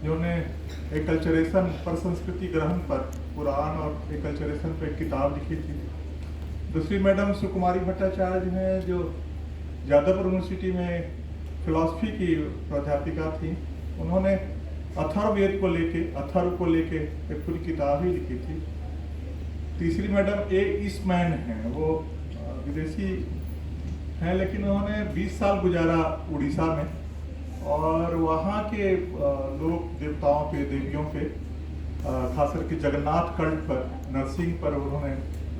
जिन्होंने एकल्चरेशन पर संस्कृति ग्रहण पर पुराण और एकल्चरेशन पर एक किताब लिखी थी। दूसरी मैडम सुकुमारी भट्टाचार्य हैं, जो जादवपुर यूनिवर्सिटी में फिलॉसफी की प्राध्यापिका थी। उन्होंने अथर्ववेद को लेके एक पूरी किताब ही लिखी थी। तीसरी मैडम ए ईस्टमैन हैं, वो विदेशी हैं, लेकिन उन्होंने 20 साल गुजारा उड़ीसा में और वहाँ के लोक देवताओं पे, देवियों पे, खास करके जगन्नाथ कल्ट पर, नरसिंह पर उन्होंने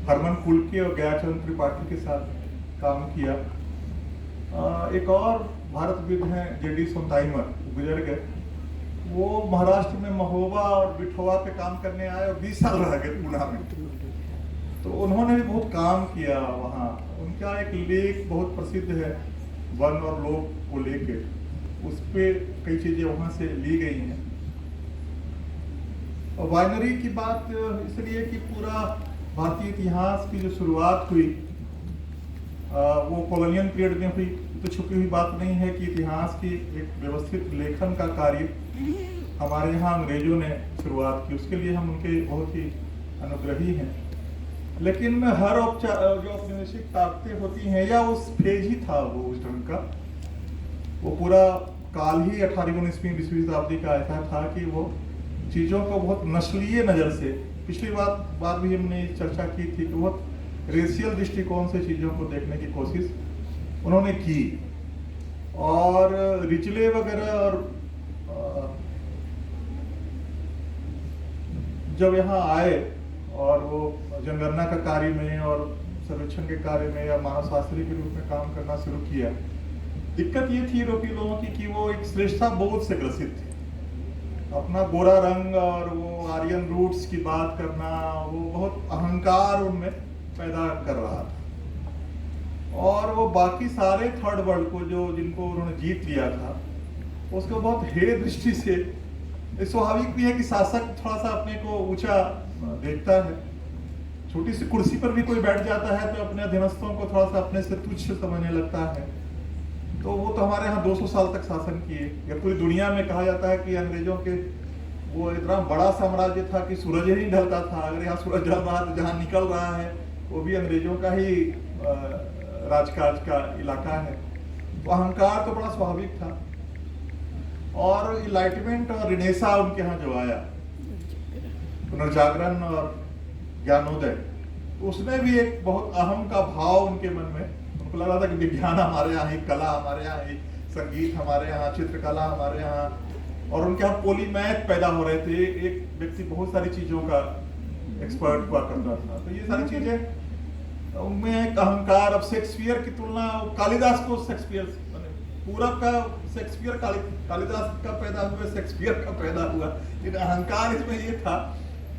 हरमन कुलके और गयाचंद्र त्रिपाठी के साथ काम किया। एक और भारतविद हैं जेडी सोनताइमर, गुजर गए। वो महाराष्ट्र में महोबा और बिठोवा पे काम करने आए और 20 साल रह गए पूना में। तो उन्होंने भी बहुत काम किया वहाँ। उनका एक लेख बहुत प्रसिद्ध है, वन और लोक को लेके, उस पे कई चीजें वहाँ से ली गई हैं। और वाइनरी की बात इसलिए कि पूरा भारतीय इतिहास की जो शुरुआत हुई वो कॉलोनियल पीरियड में हुई। तो छुपी हुई बात नहीं है कि इतिहास की एक व्यवस्थित लेखन का कार्य हमारे यहाँ अंग्रेजों ने शुरुआत की। उसके लिए हम उनके बहुत ही अनुग्रही हैं। लेकिन हर जो औपनिवेशिक ताकतें होती हैं, या उस फेज ही था वो उस ढंग का, वो पूरा काल ही 18वीं 20वीं शताब्दी का ऐसा था कि वो चीज़ों को बहुत नस्लीय नज़र से, पिछली बार भी हमने चर्चा की थी कि बहुत रेशियल दृष्टिकोण से चीज़ों को देखने की कोशिश उन्होंने की। और रिचले वगैरह और जब यहाँ आए और वो जनगणना का कार्य में और सर्वेक्षण के कार्य में या मानव शास्त्री के रूप में काम करना शुरू किया, दिक्कत ये थी यूरोपीय लोगों की कि वो एक श्रेष्ठता बोध से ग्रसित थे। अपना गोरा रंग और वो आर्यन रूट्स की बात करना, वो बहुत अहंकार उनमें पैदा कर रहा था। और वो बाकी सारे थर्ड वर्ल्ड को जिनको उन्होंने जीत लिया था, उसको बहुत हेय दृष्टि से, स्वाभाविक भी है कि शासक थोड़ा सा अपने को ऊंचा देखता है। छोटी सी कुर्सी पर भी कोई बैठ जाता है तो अपने अधीनस्थों को थोड़ा सा अपने से तुच्छ समझने लगता है। तो वो तो हमारे यहाँ 200 साल तक शासन किए। या पूरी दुनिया में कहा जाता है कि अंग्रेजों के वो इतना बड़ा साम्राज्य था कि सूरज ही नहीं ढलता था। अगर यहाँ सूरज ढल रहा है तो जहाँ निकल रहा है वो भी अंग्रेजों का ही राजकाज का इलाका है। तो अहंकार तो बड़ा स्वाभाविक था। और इनलाइटमेंट और रिनेसा उनके यहाँ जो आया, पुनर्जागरण और ज्ञानोदय, तो उसमें भी एक बहुत अहम का भाव उनके मन में। उनको लग रहा था कि विज्ञान हमारे यहाँ ही, कला हमारे यहाँ ही, संगीत हमारे यहाँ, चित्रकला हमारे यहाँ, और उनके यहाँ पॉलीमैथ पैदा हो रहे थे। एक व्यक्ति बहुत सारी चीजों का एक्सपर्ट हुआ करता था। तो ये सारी चीजें उनमें एक अहंकार। अब शेक्सपियर की तुलना, कालिदास को शेक्सपियर, पूरब का शेक्सपियर कालिदास का पैदा हुआ, शेक्सपियर का पैदा हुआ। लेकिन अहंकार इसमें ये था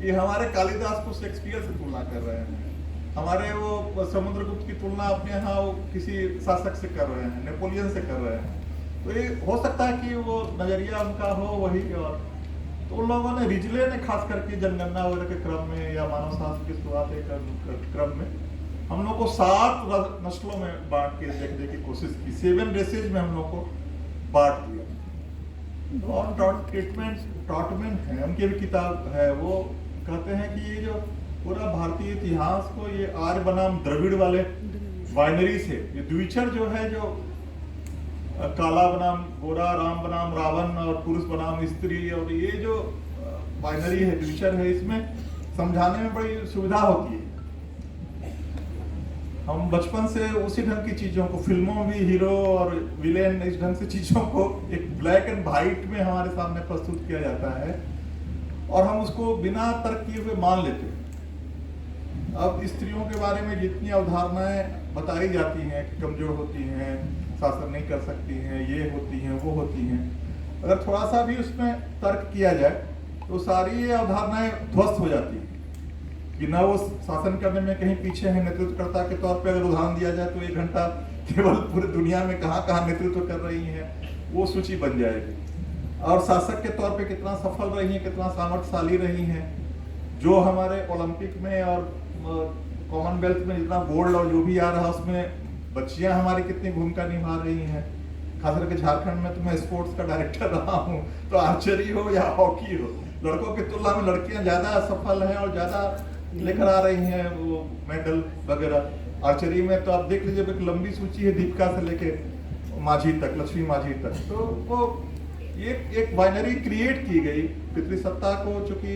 कि हमारे कालिदास को शेक्सपियर से तुलना कर रहे हैं, हमारे वो समुद्रगुप्त की तुलना अपने यहाँ वो किसी शासक से कर रहे हैं, नेपोलियन से कर रहे हैं। तो ये हो सकता है कि वो नजरिया उनका हो वही। और तो उन लोगों ने, रिजले ने खास करके जनगणना वगैरह के क्रम में या मानव शास्त्र की शुरुआत के क्रम में हम लोग को 7 नस्लों में बांट के देखने की कोशिश की। 7 रेसेज में हम लोग को बांट दिया। और ट्रॉटमैन है, उनकी भी किताब है। वो कहते हैं कि ये जो पूरा भारतीय इतिहास को ये आर्य बनाम द्रविड़ वाले बाइनरी से, ये द्विचर जो है, जो काला बनाम गोरा, राम बनाम रावण और पुरुष बनाम स्त्री, और ये जो बाइनरी है, द्विचर है, इसमें समझाने में बड़ी सुविधा होती है। हम बचपन से उसी ढंग की चीजों को, फिल्मों में भी हीरो और विलेन, इस ढंग से चीजों को एक ब्लैक एंड व्हाइट में हमारे सामने प्रस्तुत किया जाता है और हम उसको बिना तर्क किए हुए मान लेते हैं। अब स्त्रियों के बारे में जितनी अवधारणाएं बताई जाती हैं कि कमजोर होती हैं, शासन नहीं कर सकती हैं, ये होती हैं, वो होती हैं, अगर थोड़ा सा भी उसमें तर्क किया जाए तो सारी ये अवधारणाएं ध्वस्त हो जाती हैं। कि ना वो शासन करने में कहीं पीछे है, नेतृत्वकर्ता के तौर पे अगर उदाहरण दिया जाए तो 1 घंटा केवल पूरी दुनिया में कहाँ कहाँ नेतृत्व कर रही हैं वो सूची बन जाएगी। और शासक के तौर पे कितना सफल रही हैं, कितना सामर्थ्यशाली रही हैं, जो हमारे ओलंपिक में और कॉमनवेल्थ में जितना गोल्ड और जो भी आ रहा है उसमें बच्चियां हमारी कितनी भूमिका निभा रही हैं। खास करके झारखंड में तो मैं स्पोर्ट्स का डायरेक्टर रहा हूँ, तो आर्चरी हो या हॉकी हो, लड़कों की तुलना में लड़कियां ज्यादा सफल हैं और ज्यादा लेकर आ रही हैं वो मेडल वगैरह। आर्चरी में तो आप देख लीजिए, एक लंबी सूची है दीपिका से लेके माझी तक, लक्ष्मी माझी तक। तो वो एक बाइनरी क्रिएट की गई पितृसत्ता को, चूंकि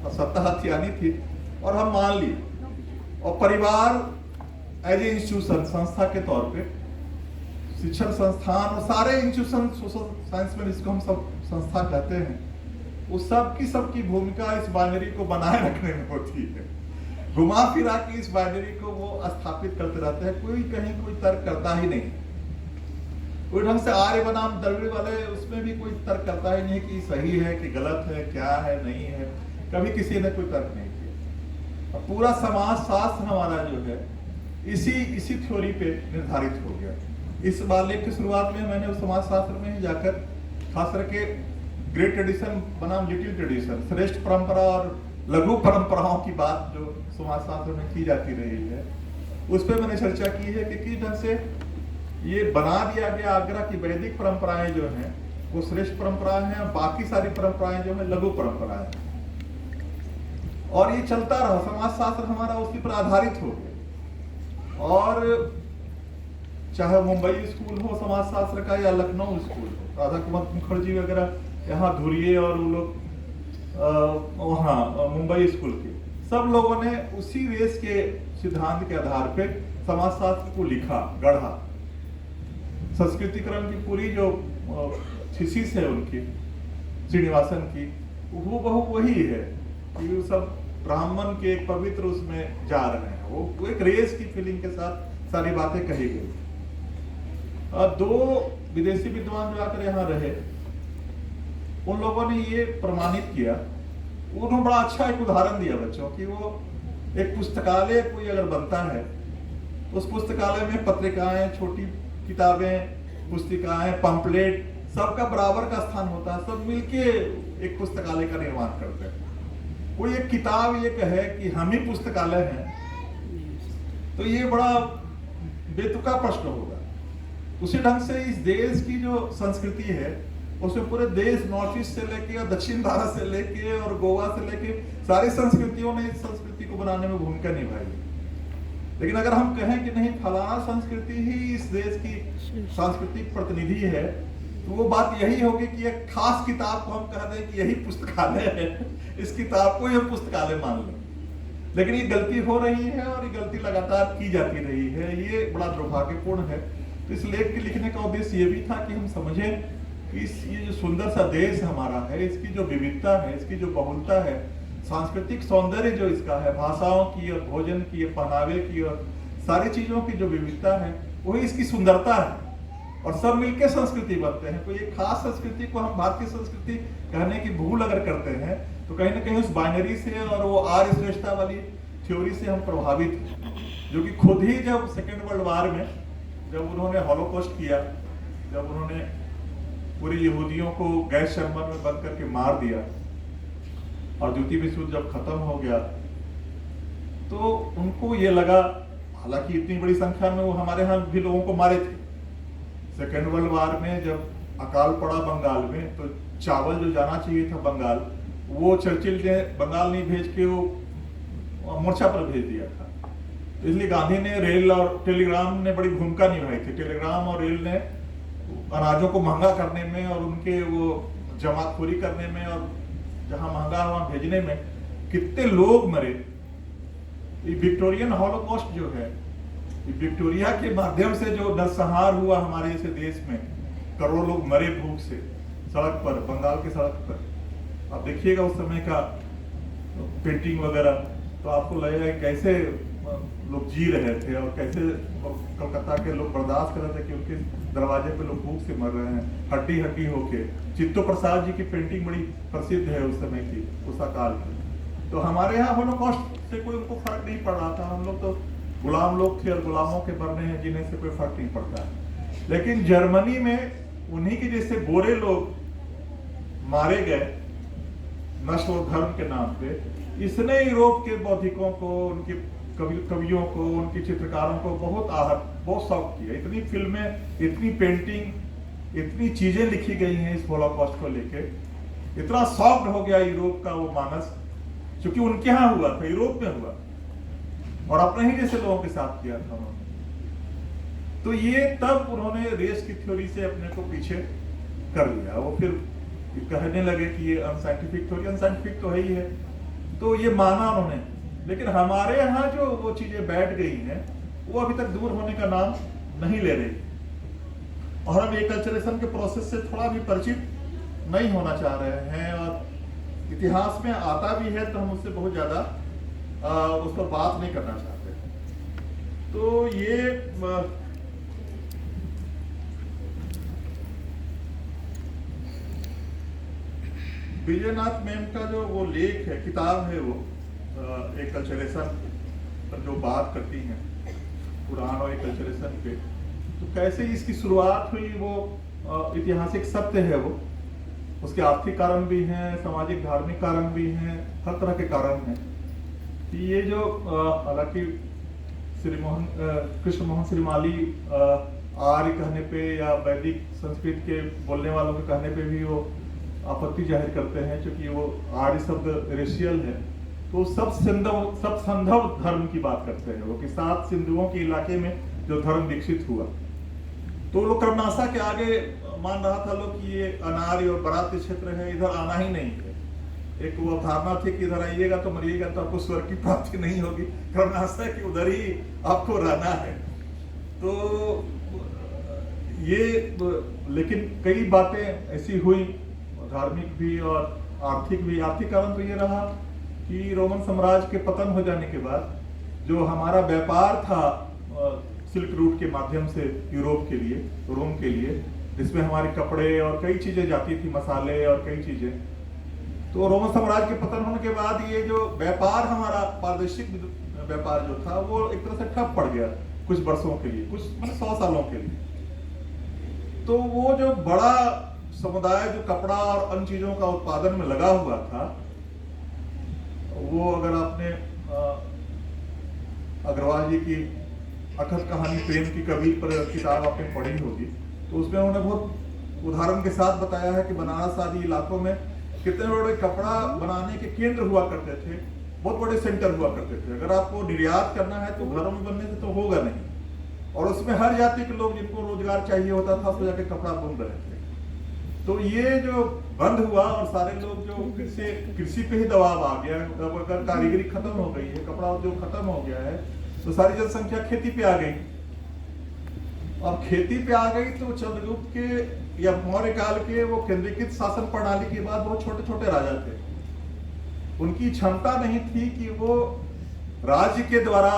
सत्ता हथियानी थी, और हम मान लिए। और परिवार एज ए इंस्टीट्यूशन, संस्था के तौर पे, शिक्षण संस्थान और सारे इंस्टीट्यूशन सोशल साइंस में जिसको हम सब संस्था कहते हैं, उस सबकी भूमिका इस बाइनरी को बनाए रखने में होती है। घुमा फिरा के इस बाइनरी को वो स्थापित करते रहते हैं, कोई कहीं कोई तर्क करता ही नहीं। कोई ढंग से आर्य बनाम द्रविड़ वाले उसमें भी कोई तर्क करता ही नहीं कि सही है कि गलत है, क्या है नहीं है, कभी किसी ने कोई तर्क नहीं किया। और पूरा समाज शास्त्र हमारा जो है इसी थ्योरी पे निर्धारित हो गया। इस बालेख की शुरुआत में मैंने समाज शास्त्र में ही जाकर खास करके ग्रेट ट्रेडिशन बनाम लिटिल ट्रेडिशन, श्रेष्ठ परंपरा और लघु परंपराओं की बात जो समाज शास्त्र में की जाती रही है, उस पर मैंने चर्चा की है कि किस ढंग से ये बना दिया गया आग्रह की वैदिक परंपराएं जो हैं वो श्रेष्ठ परंपराएं हैं, बाकी सारी परंपराएं जो है लघु परंपराएं हैं। और ये चलता रहा, समाज शास्त्र हमारा उसी पर आधारित हो गया। और चाहे मुंबई स्कूल हो समाज शास्त्र का या लखनऊ स्कूल हो, राधा कुमार मुखर्जी वगैरह यहाँ धुरिये और वो लोग वहाँ मुंबई स्कूल के, सब लोगों ने उसी रेस के सिद्धांत के आधार पे समाज शास्त्र को लिखा, गढ़ा। संस्कृतिकरण की पूरी जो थीसिस है उनकी, श्रीनिवासन की, वो बहु वही है कि वो सब ब्राह्मण के एक पवित्र उसमें जा रहे हैं। वो एक रेस की फीलिंग के साथ सारी बातें कही गई। दो विदेशी विद्वान जो आकर यहाँ रहे, उन लोगों ने ये प्रमाणित किया। उन्होंने बड़ा अच्छा एक उदाहरण दिया बच्चों की, वो एक पुस्तकालय कोई अगर बनता है तो उस पुस्तकालय में पत्रिकाएं, छोटी किताबें, पुस्तिकाएं, पंपलेट, सबका बराबर का स्थान होता है। सब मिलके एक पुस्तकालय का निर्माण करते हैं। कोई एक किताब ये कहे कि हम ही पुस्तकालय हैं, तो ये बड़ा बेतुका प्रश्न होगा। उसी ढंग से इस देश की जो संस्कृति है, उसमें पूरे देश नॉर्थ ईस्ट से लेके और दक्षिण भारत से लेके और गोवा से लेके सारी संस्कृतियों ने इस संस्कृति को बनाने में भूमिका निभाई। लेकिन अगर हम कहें कि नहीं फलाना संस्कृति ही इस देश की सांस्कृतिक प्रतिनिधि है, तो वो बात यही होगी कि एक खास किताब को हम कह दें कि यही पुस्तकालय है, इस किताब को यह पुस्तकालय मान लें। लेकिन ये गलती हो रही है और ये गलती लगातार की जाती रही है। ये बड़ा दुर्भाग्यपूर्ण है। तो इस लेख के लिखने का उद्देश्य ये भी था कि हम समझें कि ये जो सुंदर सा देश हमारा है, इसकी जो विविधता है, इसकी जो बहुलता है, सांस्कृतिक सौंदर्य जो इसका है, भाषाओं की और भोजन की, पहनावे की और सारी चीजों की जो विविधता है, वही इसकी सुंदरता है। और सब मिलकर संस्कृति बनते हैं। कोई एक खास संस्कृति को हम भारतीय संस्कृति कहने की भूल अगर करते हैं, तो कहीं ना कहीं उस बाइनरी से और वो आर्य श्रेष्ठता वाली थ्योरी से हम प्रभावित हैं, जो कि खुद ही जब सेकेंड वर्ल्ड वॉर में जब उन्होंने हॉलोकॉस्ट किया, जब उन्होंने पूरे यहूदियों को गैस चैम्बर में बंद करके मार दिया और द्वितीय विश्व युद्ध जब खत्म हो गया, तो उनको ये लगा, हालांकि इतनी बड़ी संख्या में वो हमारे यहाँ भी लोगों को मारे थे। सेकेंड वर्ल्ड वॉर में जब अकाल पड़ा बंगाल में, तो चावल जो जाना चाहिए था बंगाल, वो चर्चिल ने बंगाल नहीं भेज के वो मोर्चा पर भेज दिया था। इसलिए गांधी ने रेल और टेलीग्राम ने बड़ी भूमिका निभाई थी। टेलीग्राम और रेल ने अनाजों को महंगा करने में और उनके वो जमाखोरी करने में और जहां महंगा वहां भेजने में कितने लोग मरे। ये विक्टोरियन हॉलोकॉस्ट जो है, विक्टोरिया के माध्यम से जो नरसंहार हुआ हमारे इस देश में, करोड़ों लोग मरे भूख से सड़क पर, बंगाल की सड़क पर। आप देखिएगा उस समय का पेंटिंग वगैरह, तो आपको लगेगा कैसे लोग जी रहे थे और कैसे कलकत्ता के लोग बर्दाश्त कर रहे थे कि उनके दरवाजे पे लोग भूख से मर रहे हैं, हड्डी हड्डी होके। चित्तो प्रसाद जी की पेंटिंग बड़ी प्रसिद्ध है उस समय की, उस अकाल की। तो हमारे यहाँ हॉलोकॉस्ट से कोई उनको फर्क नहीं पड़ रहा था। हम लोग तो गुलाम लोग थे और गुलामों के मरने हैं जिन्हें से कोई फर्क नहीं पड़ता है। लेकिन जर्मनी में उन्हीं के जैसे गोरे लोग मारे गए नस्ल और धर्म के नाम पे। इसने यूरोप के बौद्धिकों को, उनके कवियों को, उनके चित्रकारों को बहुत शौक किया। इतनी फिल्में, इतनी पेंटिंग, इतनी चीजें लिखी गई हैं इस होलोकॉस्ट को लेके, इतना सॉफ्ट हो गया यूरोप का वो मानस, क्योंकि उनके यहाँ हुआ था, यूरोप में हुआ और अपने ही जैसे लोगों के साथ किया था उन्होंने। तो ये तब उन्होंने रेस की थ्योरी से अपने को पीछे कर लिया। वो फिर कहने लगे कि ये अनसाइंटिफिक थ्योरी, अनसाइंटिफिक तो है ही है, तो ये माना उन्होंने। लेकिन हमारे यहाँ जो वो चीजें बैठ गई हैं वो अभी तक दूर होने का नाम नहीं ले रही, और हम एकल्चरेशन के प्रोसेस से थोड़ा भी परिचित नहीं होना चाह रहे हैं, और इतिहास में आता भी है तो हम उससे बहुत ज्यादा उस पर बात नहीं करना चाहते। तो ये विजयनाथ मैम का जो वो लेख है, किताब है, वो एकल्चरेशन पर जो बात करती हैं, पुराण और एकल्चरेशन पे, तो कैसे इसकी शुरुआत हुई वो ऐतिहासिक सत्य है। वो उसके आर्थिक कारण भी हैं, सामाजिक धार्मिक कारण भी हैं, हर तरह के कारण हैं। ये जो हालांकि कृष्ण मोहन श्रीमाली आर्य कहने पे या वैदिक संस्कृत के बोलने वालों के कहने पे भी वो आपत्ति जाहिर करते हैं, क्योंकि वो आर्य शब्द रेशियल है, तो सब संधव धर्म की बात करते हैं वो, कि 7 सिंधुओं के इलाके में जो धर्म विकसित हुआ, तो लोग कर्मनाशा के आगे मान रहा था लोग कि ये अनार्य और बराती क्षेत्र है, इधर आना ही नहीं है। एक वो अवधारणा थी कि इधर आइएगा तो मरिएगा तो आपको स्वर्ग की प्राप्ति नहीं होगी, कर्मनाशा की उधर ही आपको रहना है। तो ये लेकिन कई बातें ऐसी हुई, धार्मिक भी और आर्थिक भी। आर्थिक कारण तो ये रहा कि रोमन साम्राज्य के पतन हो जाने के बाद जो हमारा व्यापार था सिल्क रूट के माध्यम से यूरोप के लिए, रोम के लिए, जिसमें हमारे कपड़े और कई चीजें जाती थी, मसाले और कई चीजें, तो रोमन साम्राज्य के पतन होने के बाद ये जो व्यापार हमारा पारदर्शिक व्यापार जो था वो एक तरह से ठप पड़ गया कुछ वर्षों के लिए, कुछ मतलब 100 सालों के लिए। तो वो जो बड़ा समुदाय जो कपड़ा और अन्य चीजों का उत्पादन में लगा हुआ था, वो अगर आपने अग्रवाल जी की अखत कहानी प्रेम की कवि पर किताब आपने पढ़ी होगी, तो उसमें उन्होंने बहुत उदाहरण के साथ बताया है कि बनारस आदि इलाकों में कितने बड़े कपड़ा बनाने के केंद्र हुआ करते थे, बहुत बड़े सेंटर हुआ करते थे। अगर आपको निर्यात करना है तो घरों में बनने से तो होगा नहीं, और उसमें हर जाति के लोग जिनको रोजगार चाहिए होता था उसको जाके कपड़ा बुन रहे थे। तो ये जो बंद हुआ और सारे लोग जो कृषि पे ही दबाव आ गया, अगर कारीगरी खत्म हो गई है, कपड़ा उद्योग खत्म हो गया है, तो सारी जनसंख्या खेती पे आ गई। अब खेती पे आ गई तो चंद्रगुप्त के या मौर्य काल के वो केंद्रीकृत शासन प्रणाली के बाद वो छोटे छोटे राजा थे, उनकी क्षमता नहीं थी कि वो राज्य के द्वारा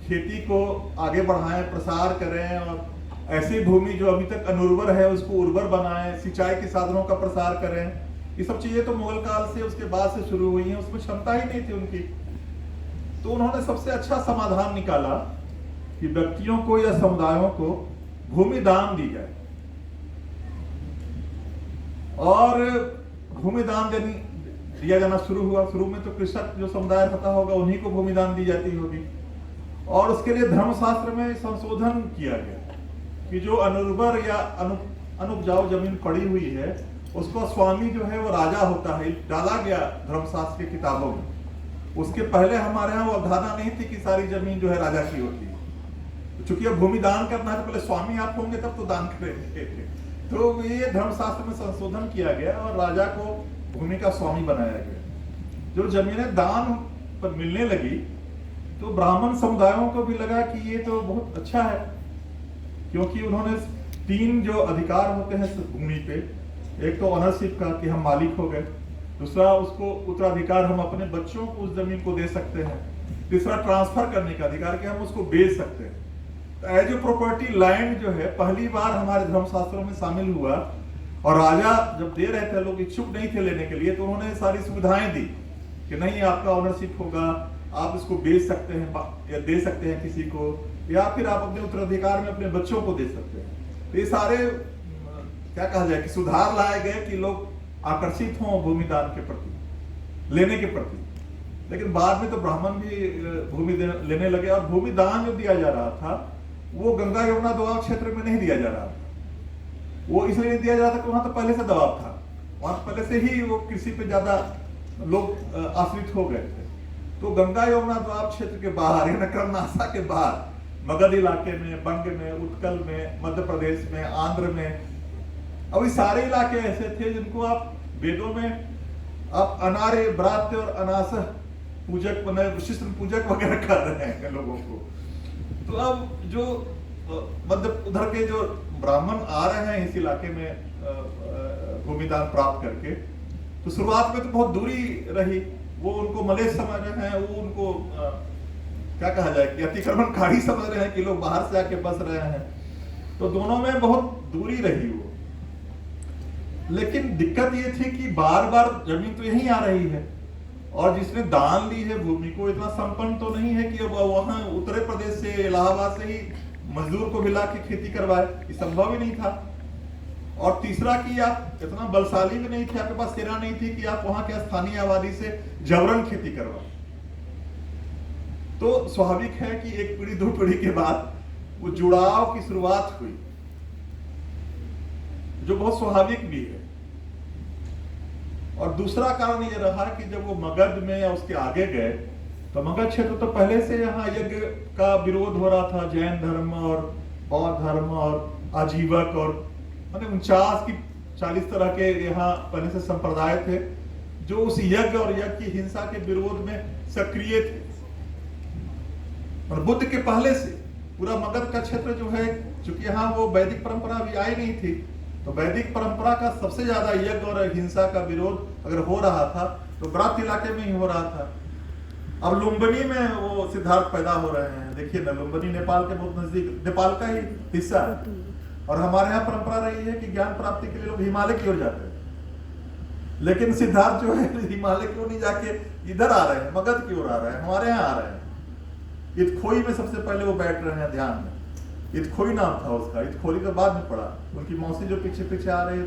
खेती को आगे बढ़ाएं, प्रसार करें, और ऐसी भूमि जो अभी तक अनुर्वर है उसको उर्वर बनाएं, सिंचाई के साधनों का प्रसार करें। ये सब चीजें तो मुगल काल से उसके बाद से शुरू हुई हैं, उसमें क्षमता ही नहीं थी उनकी। तो उन्होंने सबसे अच्छा समाधान निकाला कि व्यक्तियों को या समुदायों को भूमि दान दी जाए, और भूमि दान दिया जाना शुरू हुआ। शुरू में तो कृषक जो समुदाय रहता होगा उन्हीं को भूमि दान दी जाती होगी, और उसके लिए धर्मशास्त्र में संशोधन किया गया कि जो अनुर्वर या अनुपजाऊ जमीन पड़ी हुई है उसको स्वामी जो है वो राजा होता है, डाला गया धर्मशास्त्र की किताबों में। उसके पहले हमारे यहाँ वो अवधारणा नहीं थी कि सारी जमीन जो है राजा की होती है। चूंकि अब भूमि दान करना है तो पहले स्वामी आप होंगे तब तो दान करेंगे। तो ये धर्मशास्त्र में संशोधन किया गया और राजा को भूमि का स्वामी बनाया गया। जो जमीनें दान पर मिलने लगी तो ब्राह्मण समुदायों को भी लगा कि ये तो बहुत अच्छा है, क्योंकि उन्होंने 3 जो अधिकार होते हैं भूमि पे, एक तो ऑनरशिप का कि हम मालिक हो गए, दूसरा उसको उत्तराधिकार हम अपने बच्चों को उस जमीन को दे सकते हैं, तीसरा ट्रांसफर करने का अधिकार कि हम उसको बेच सकते हैं। तो एज ए प्रॉपर्टी लैंड जो है पहली बार हमारे धर्मशास्त्रों में शामिल हुआ, और राजा जब दे रहे थे, लोग इच्छुक नहीं थे लेने के लिए, तो उन्होंने सारी सुविधाएं दी कि नहीं आपका ऑनरशिप होगा, आप इसको बेच सकते हैं या दे सकते हैं किसी को, या फिर आप अपने उत्तराधिकार में अपने बच्चों को दे सकते हैं। तो ये सारे क्या कहा जाए कि सुधार लाए गए कि लोग आकर्षित हों भूमि दान के प्रति, लेने के प्रति। लेकिन बाद में तो ब्राह्मण भी भूमि लेने लगे, और भूमि दान जो दिया जा रहा था वो गंगा यमुना दोआब क्षेत्र में नहीं दिया जा रहा था, वो इसलिए नहीं दिया जा रहा था कि वहां तो पहले से दबाव था, वहां पहले से ही वो कृषि पे ज्यादा लोग आश्रित हो गए थे। तो गंगा यमुना द्वाब क्षेत्र के बाहर यानी कर्मनाशा के बाहर मगध इलाके में, बंग में, उत्कल में, मध्य प्रदेश में, आंध्र में, अब ये सारे इलाके ऐसे थे जिनको आप वेदों में आप अनार्य, ब्रात्य और अनासह पूजक विशिष्ट पूजक वगैरह कर रहे हैं लोगों को। तो अब जो मध्य उधर के जो ब्राह्मण आ रहे हैं इस इलाके में भूमिदान प्राप्त करके, तो शुरुआत में तो बहुत दूरी रही, वो उनको मलेच्छ समझ रहे हैं, वो उनको क्या कहा जाए कि अतिक्रमणकारी समझ रहे हैं कि लोग बाहर से आके बस रहे हैं, तो दोनों में बहुत दूरी रही वो। लेकिन दिक्कत ये थी कि बार बार जमीन तो यहीं आ रही है, और जिसने दान ली है भूमि को इतना संपन्न तो नहीं है कि अब वहां उत्तर प्रदेश से, इलाहाबाद से ही मजदूर को मिला के खेती करवाए, ये संभव ही नहीं था। और तीसरा कि आप इतना बलशाली भी नहीं थे, आपके पास सेना नहीं थी कि आप वहां के स्थानीय आबादी से जबरन खेती करवाए। तो स्वाभाविक है कि एक पीढ़ी दो पीढ़ी के बाद वो जुड़ाव की शुरुआत हुई, जो बहुत स्वाभाविक भी है। और दूसरा कारण ये रहा कि जब वो मगध में या उसके आगे गए, तो मगध क्षेत्र तो पहले से यहाँ यज्ञ का विरोध हो रहा था, जैन धर्म और बौद्ध धर्म और आजीवक और माने 40 तरह के यहाँ पहले से संप्रदाय थे जो उस यज्ञ और यज्ञ की हिंसा के विरोध में सक्रिय थे। और बुद्ध के पहले से पूरा मगध का क्षेत्र जो है, चूंकि यहाँ वो वैदिक परंपरा अभी आई नहीं थी, तो वैदिक परंपरा का सबसे ज्यादा यज्ञ और हिंसा का विरोध अगर हो रहा था तो ब्रात्य इलाके में ही हो रहा था। अब लुम्बिनी में वो सिद्धार्थ पैदा हो रहे हैं, देखिए ना, लुम्बिनी नेपाल के बहुत नजदीक, नेपाल का ही हिस्सा है। और हमारे यहाँ परंपरा रही है कि ज्ञान प्राप्ति के लिए लोग हिमालय की ओर जाते हैं, लेकिन सिद्धार्थ जो है हिमालय की ओर नहीं जाके इधर आ रहे हैं, मगध की ओर आ रहे हैं, हमारे यहाँ आ रहे हैं। इतखोई में सबसे पहले वो बैठ रहे हैं ध्यान में, इतखोई नाम था उसका, इतखोरी तो बाद में पड़ा। उनकी मौसी जो पीछे पीछे आ रही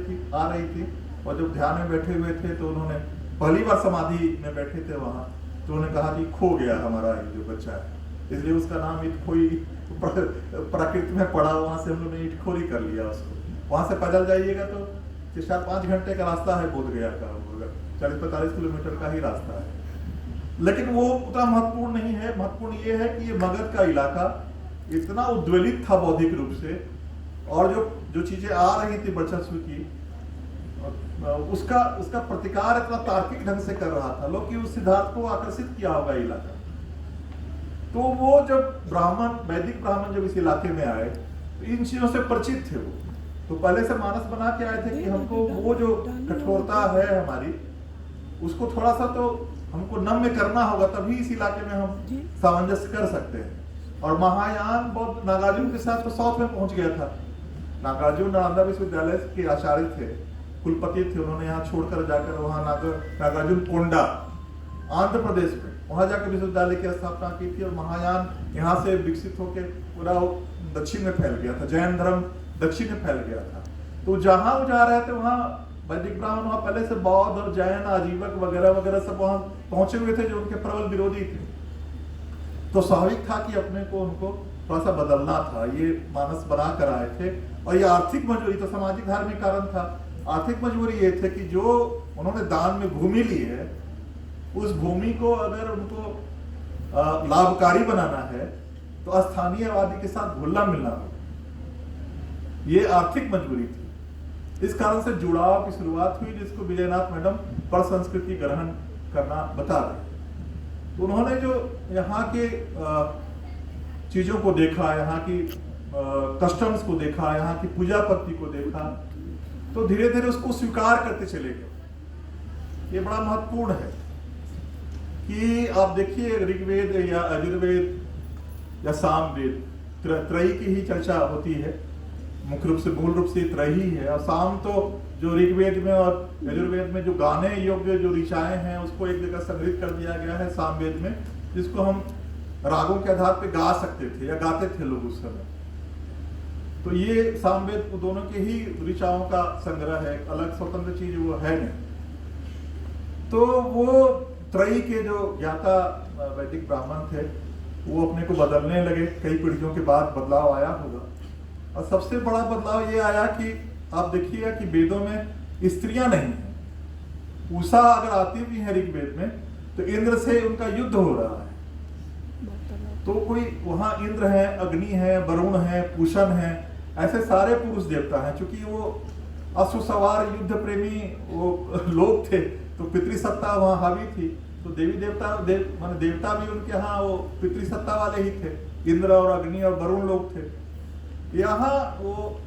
थी, और जब ध्यान में बैठे हुए थे तो उन्होंने पहली बार समाधि में बैठे थे वहां, तो उन्होंने कहा कि खो गया हमारा जो बच्चा है, इसलिए उसका नाम इतखोई प्रकृति में पड़ा, वहां से हम लोग ने इटखोरी कर लिया उसको। वहां से पैदल जाइएगा तो 4-5 घंटे का रास्ता है बोध गया का, 40-45 किलोमीटर का ही रास्ता है। लेकिन वो उतना महत्वपूर्ण नहीं है, महत्वपूर्ण ये है कि ये मगध का इलाका इतना उद्वेलित था बौद्धिक रूप से, और जो चीजें आ रही थी वर्चस्व की, उसका प्रतिकार इतना तार्किक ढंग से कर रहा था लोग कि उस सिद्धार्थ को आकर्षित किया होगा इलाका। तो वो जब वैदिक ब्राह्मण जब इस इलाके में आए तो इन चीजों से परिचित थे वो, तो पहले से मानस बना के आए थे कि हमको वो जो कठोरता है हमारी, उसको थोड़ा सा तो हमको नम्य करना होगा, तभी इस इलाके में हम सामंजस्य कर सकते हैं। और महायान बौद्ध नागार्जुन के साथ तो साउथ में पहुंच गया था। नागार्जुन नालंदा विश्वविद्यालय के आचार्य थे, कुलपति थे, उन्होंने यहाँ छोड़कर जाकर वहां नागार्जुन कोंडा आंध्र प्रदेश में वहां जाकर विश्वविद्यालय की स्थापना की थी। और महायान यहाँ से विकसित होकर पूरा दक्षिण में फैल गया था, जैन धर्म दक्षिण में फैल गया था। तो जहां वो जा रहे थे वहां वैदिक ब्राह्मण वहां पहले से बौद्ध और जैन आजीवक वगैरह वगैरह सब वहां पहुंचे हुए थे जो उनके प्रबल विरोधी थे। तो स्वाभाविक था कि अपने को उनको थोड़ा सा बदलना था, ये मानस बना कर आए थे। और ये आर्थिक मजबूरी, तो सामाजिक धार्मिक कारण था, आर्थिक मजबूरी ये थे कि जो उन्होंने दान में भूमि ली है, उस भूमि को अगर उनको लाभकारी बनाना है तो स्थानीय आबादी के साथ घुलना मिलना होगा, ये आर्थिक मजबूरी थी। इस कारण से जुड़ाव की शुरुआत हुई, जिसको विजयनाथ मैडम पर संस्कृति ग्रहण करना बता रहे। तो उन्होंने जो यहाँ के चीजों को देखा, यहाँ की कस्टम्स को देखा, यहाँ की पूजा पद्धति को देखा, तो धीरे धीरे उसको स्वीकार करते चले गए। ये बड़ा महत्वपूर्ण है कि आप देखिए ऋग्वेद या यजुर्वेद या सामवेद, त्रयी की ही चर्चा होती है, मुख्य रूप से मूल रूप से त्रयी है। और साम तो जो ऋग्वेद में और यजुर्वेद में जो गाने योग्य जो ऋचाएं हैं उसको एक जगह संग्रहित कर दिया गया है सामवेद में, जिसको हम रागों के आधार पे गा सकते थे या गाते थे लोग उस समय। तो ये सामवेद दोनों के ही ऋचाओं का संग्रह है, अलग स्वतंत्र चीज वो है नहीं। तो वो त्रयी के जो ज्ञाता वैदिक ब्राह्मण थे वो अपने को बदलने लगे, कई पीढ़ियों के बाद बदलाव आया होगा। और सबसे बड़ा बदलाव ये आया कि आप देखिएगा कि वेदों में स्त्रियां नहीं है। उषा अगर आती भी है ऋग्वेद में तो इंद्र से उनका युद्ध हो रहा है। तो कोई वहां इंद्र है, अग्नि है, वरुण है, पूषण है, ऐसे सारे पुरुष देवता हैं। क्योंकि वो अश्वसवार युद्ध प्रेमी वो लोग थे, तो पितृसत्ता वहां हावी थी। तो देवी देवता माने देवता भी उनके यहाँ वो पितृसत्ता वाले ही थे, इंद्र और अग्नि और वरुण लोग थे। यहाँ वो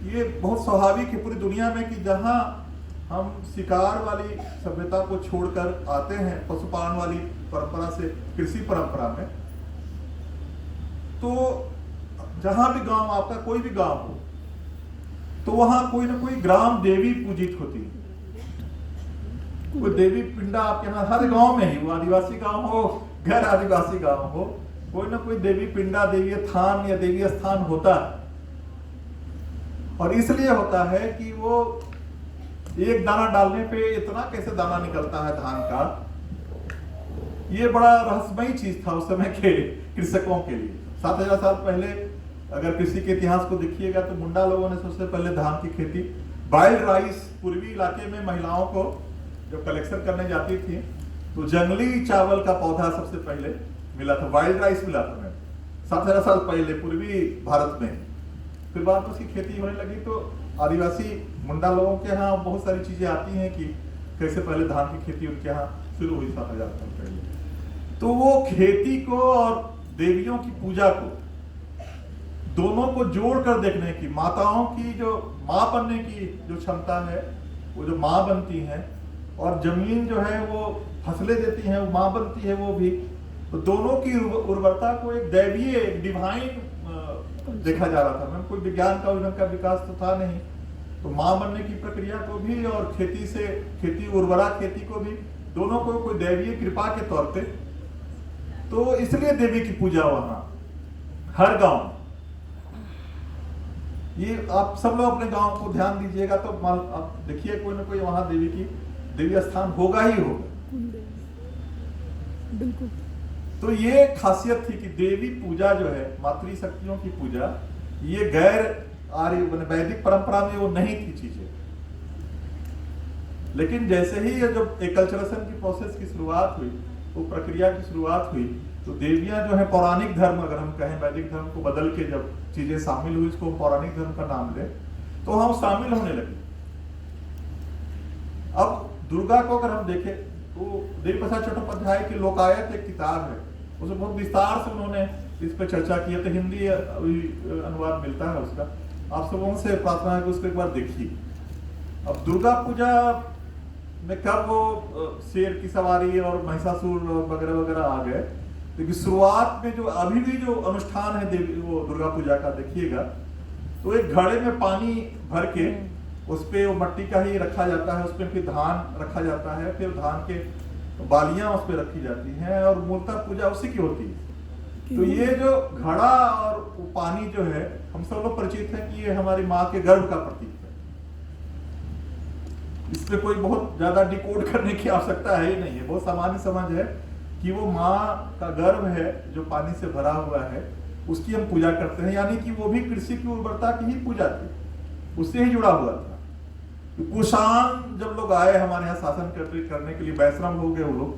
ये बहुत स्वाभाविक है पूरी दुनिया में कि जहाँ हम शिकार वाली सभ्यता को छोड़कर आते हैं पशुपालन वाली परंपरा से कृषि परंपरा में, तो जहां भी गांव आपका कोई भी गांव हो तो वहां कोई ना कोई ग्राम देवी पूजित होती है। कोई देवी पिंडा आपके यहाँ हर गांव में ही, वो आदिवासी गांव हो गैर आदिवासी गांव हो, कोई ना कोई देवी पिंडा, देवी स्थान या देवी स्थान होता है। और इसलिए होता है कि वो एक दाना डालने पे इतना कैसे दाना निकलता है धान का, ये बड़ा रहस्यमयी चीज था उस समय के कृषकों के लिए। 7000 साल पहले अगर कृषि के इतिहास को देखिएगा तो मुंडा लोगों ने सबसे पहले धान की खेती, वाइल्ड राइस, पूर्वी इलाके में महिलाओं को जब कलेक्शन करने जाती थी तो जंगली चावल का पौधा सबसे पहले मिला था, वाइल्ड राइस मिला था मैं 7000 साल पहले पूर्वी भारत में। फिर बाद में उसकी खेती होने लगी तो आदिवासी मुंडा लोगों के यहाँ बहुत सारी चीजें आती हैं कि कैसे पहले धान की खेती उनके यहाँ शुरू हुई 7000 साल पहले। तो वो खेती को और देवियों की पूजा को दोनों को जोड़कर देखने की, माताओं की जो माँ बनने की जो क्षमता है, वो जो माँ बनती हैं, और जमीन जो है वो फसलें देती हैं, वो माँ बनती है वो भी, तो दोनों की उर्वरता को एक दैवीय डिवाइन देखा जा रहा था। मैम कोई विज्ञान का उनका विकास तो था नहीं, तो माँ बनने की प्रक्रिया को भी और खेती उर्वरा खेती को भी, दोनों को कोई दैवीय कृपा के तौर पे, तो इसलिए देवी की पूजा वहां हर गांव। ये आप सब लोग अपने गांव को ध्यान दीजिएगा तो आप देखिए कोई ना कोई वहां देवी स्थान होगा ही होगा। बिल्कुल। तो ये खासियत थी कि देवी पूजा जो है, मातृ शक्तियों की पूजा, ये गैर आर्य वैदिक परंपरा में वो नहीं थी चीजें। लेकिन जैसे ही ये जब एकल्चरेशन की प्रोसेस की शुरुआत हुई, वो प्रक्रिया की शुरुआत हुई, तो देवियां जो है पौराणिक धर्म, अगर हम कहें वैदिक धर्म को बदल के जब चीजें शामिल हुई, इसको पौराणिक धर्म का नाम ले, तो हम शामिल होने लगे। अब दुर्गा को अगर हम देखें तो देवी प्रसाद चट्टोपाध्याय की लोकायत एक किताब है, उसमें बहुत विस्तार से उन्होंने इस पर चर्चा की है, तो हिंदी अनुवाद मिलता है उसका। आप सबों से प्रार्थना है कि उसको एक बार देखिए। अब दुर्गा पूजा में कब वो शेर की सवारी और महिषासुर वगैरह वगैरह आ गए, लेकिन शुरुआत में जो अभी भी जो अनुष्ठान है देवी वो दुर्गा पूजा का देखिएगा, तो एक घड़े में पानी भर के उस पे वो मट्टी का ही रखा जाता है, उस पे फिर धान रखा जाता है, फिर धान के बालियां उस पे रखी जाती हैं और मूलतः पूजा उसी की होती है। तो ये जो घड़ा और वो पानी जो है, हम सब लोग परिचित है कि ये हमारी माँ के गर्भ का प्रतीक है। इसमें कोई बहुत ज्यादा डिकोड करने की आवश्यकता है ही नहीं है, बहुत सामान्य समझ है कि वो माँ का गर्भ है जो पानी से भरा हुआ है, उसकी हम पूजा करते हैं। यानी कि वो भी कृषि की उर्वरता की ही पूजा थी, उससे ही जुड़ा हुआ था। कुषाण जब लोग आए हमारे यहाँ शासन करने के लिए, वैष्णव हो गए वो लोग,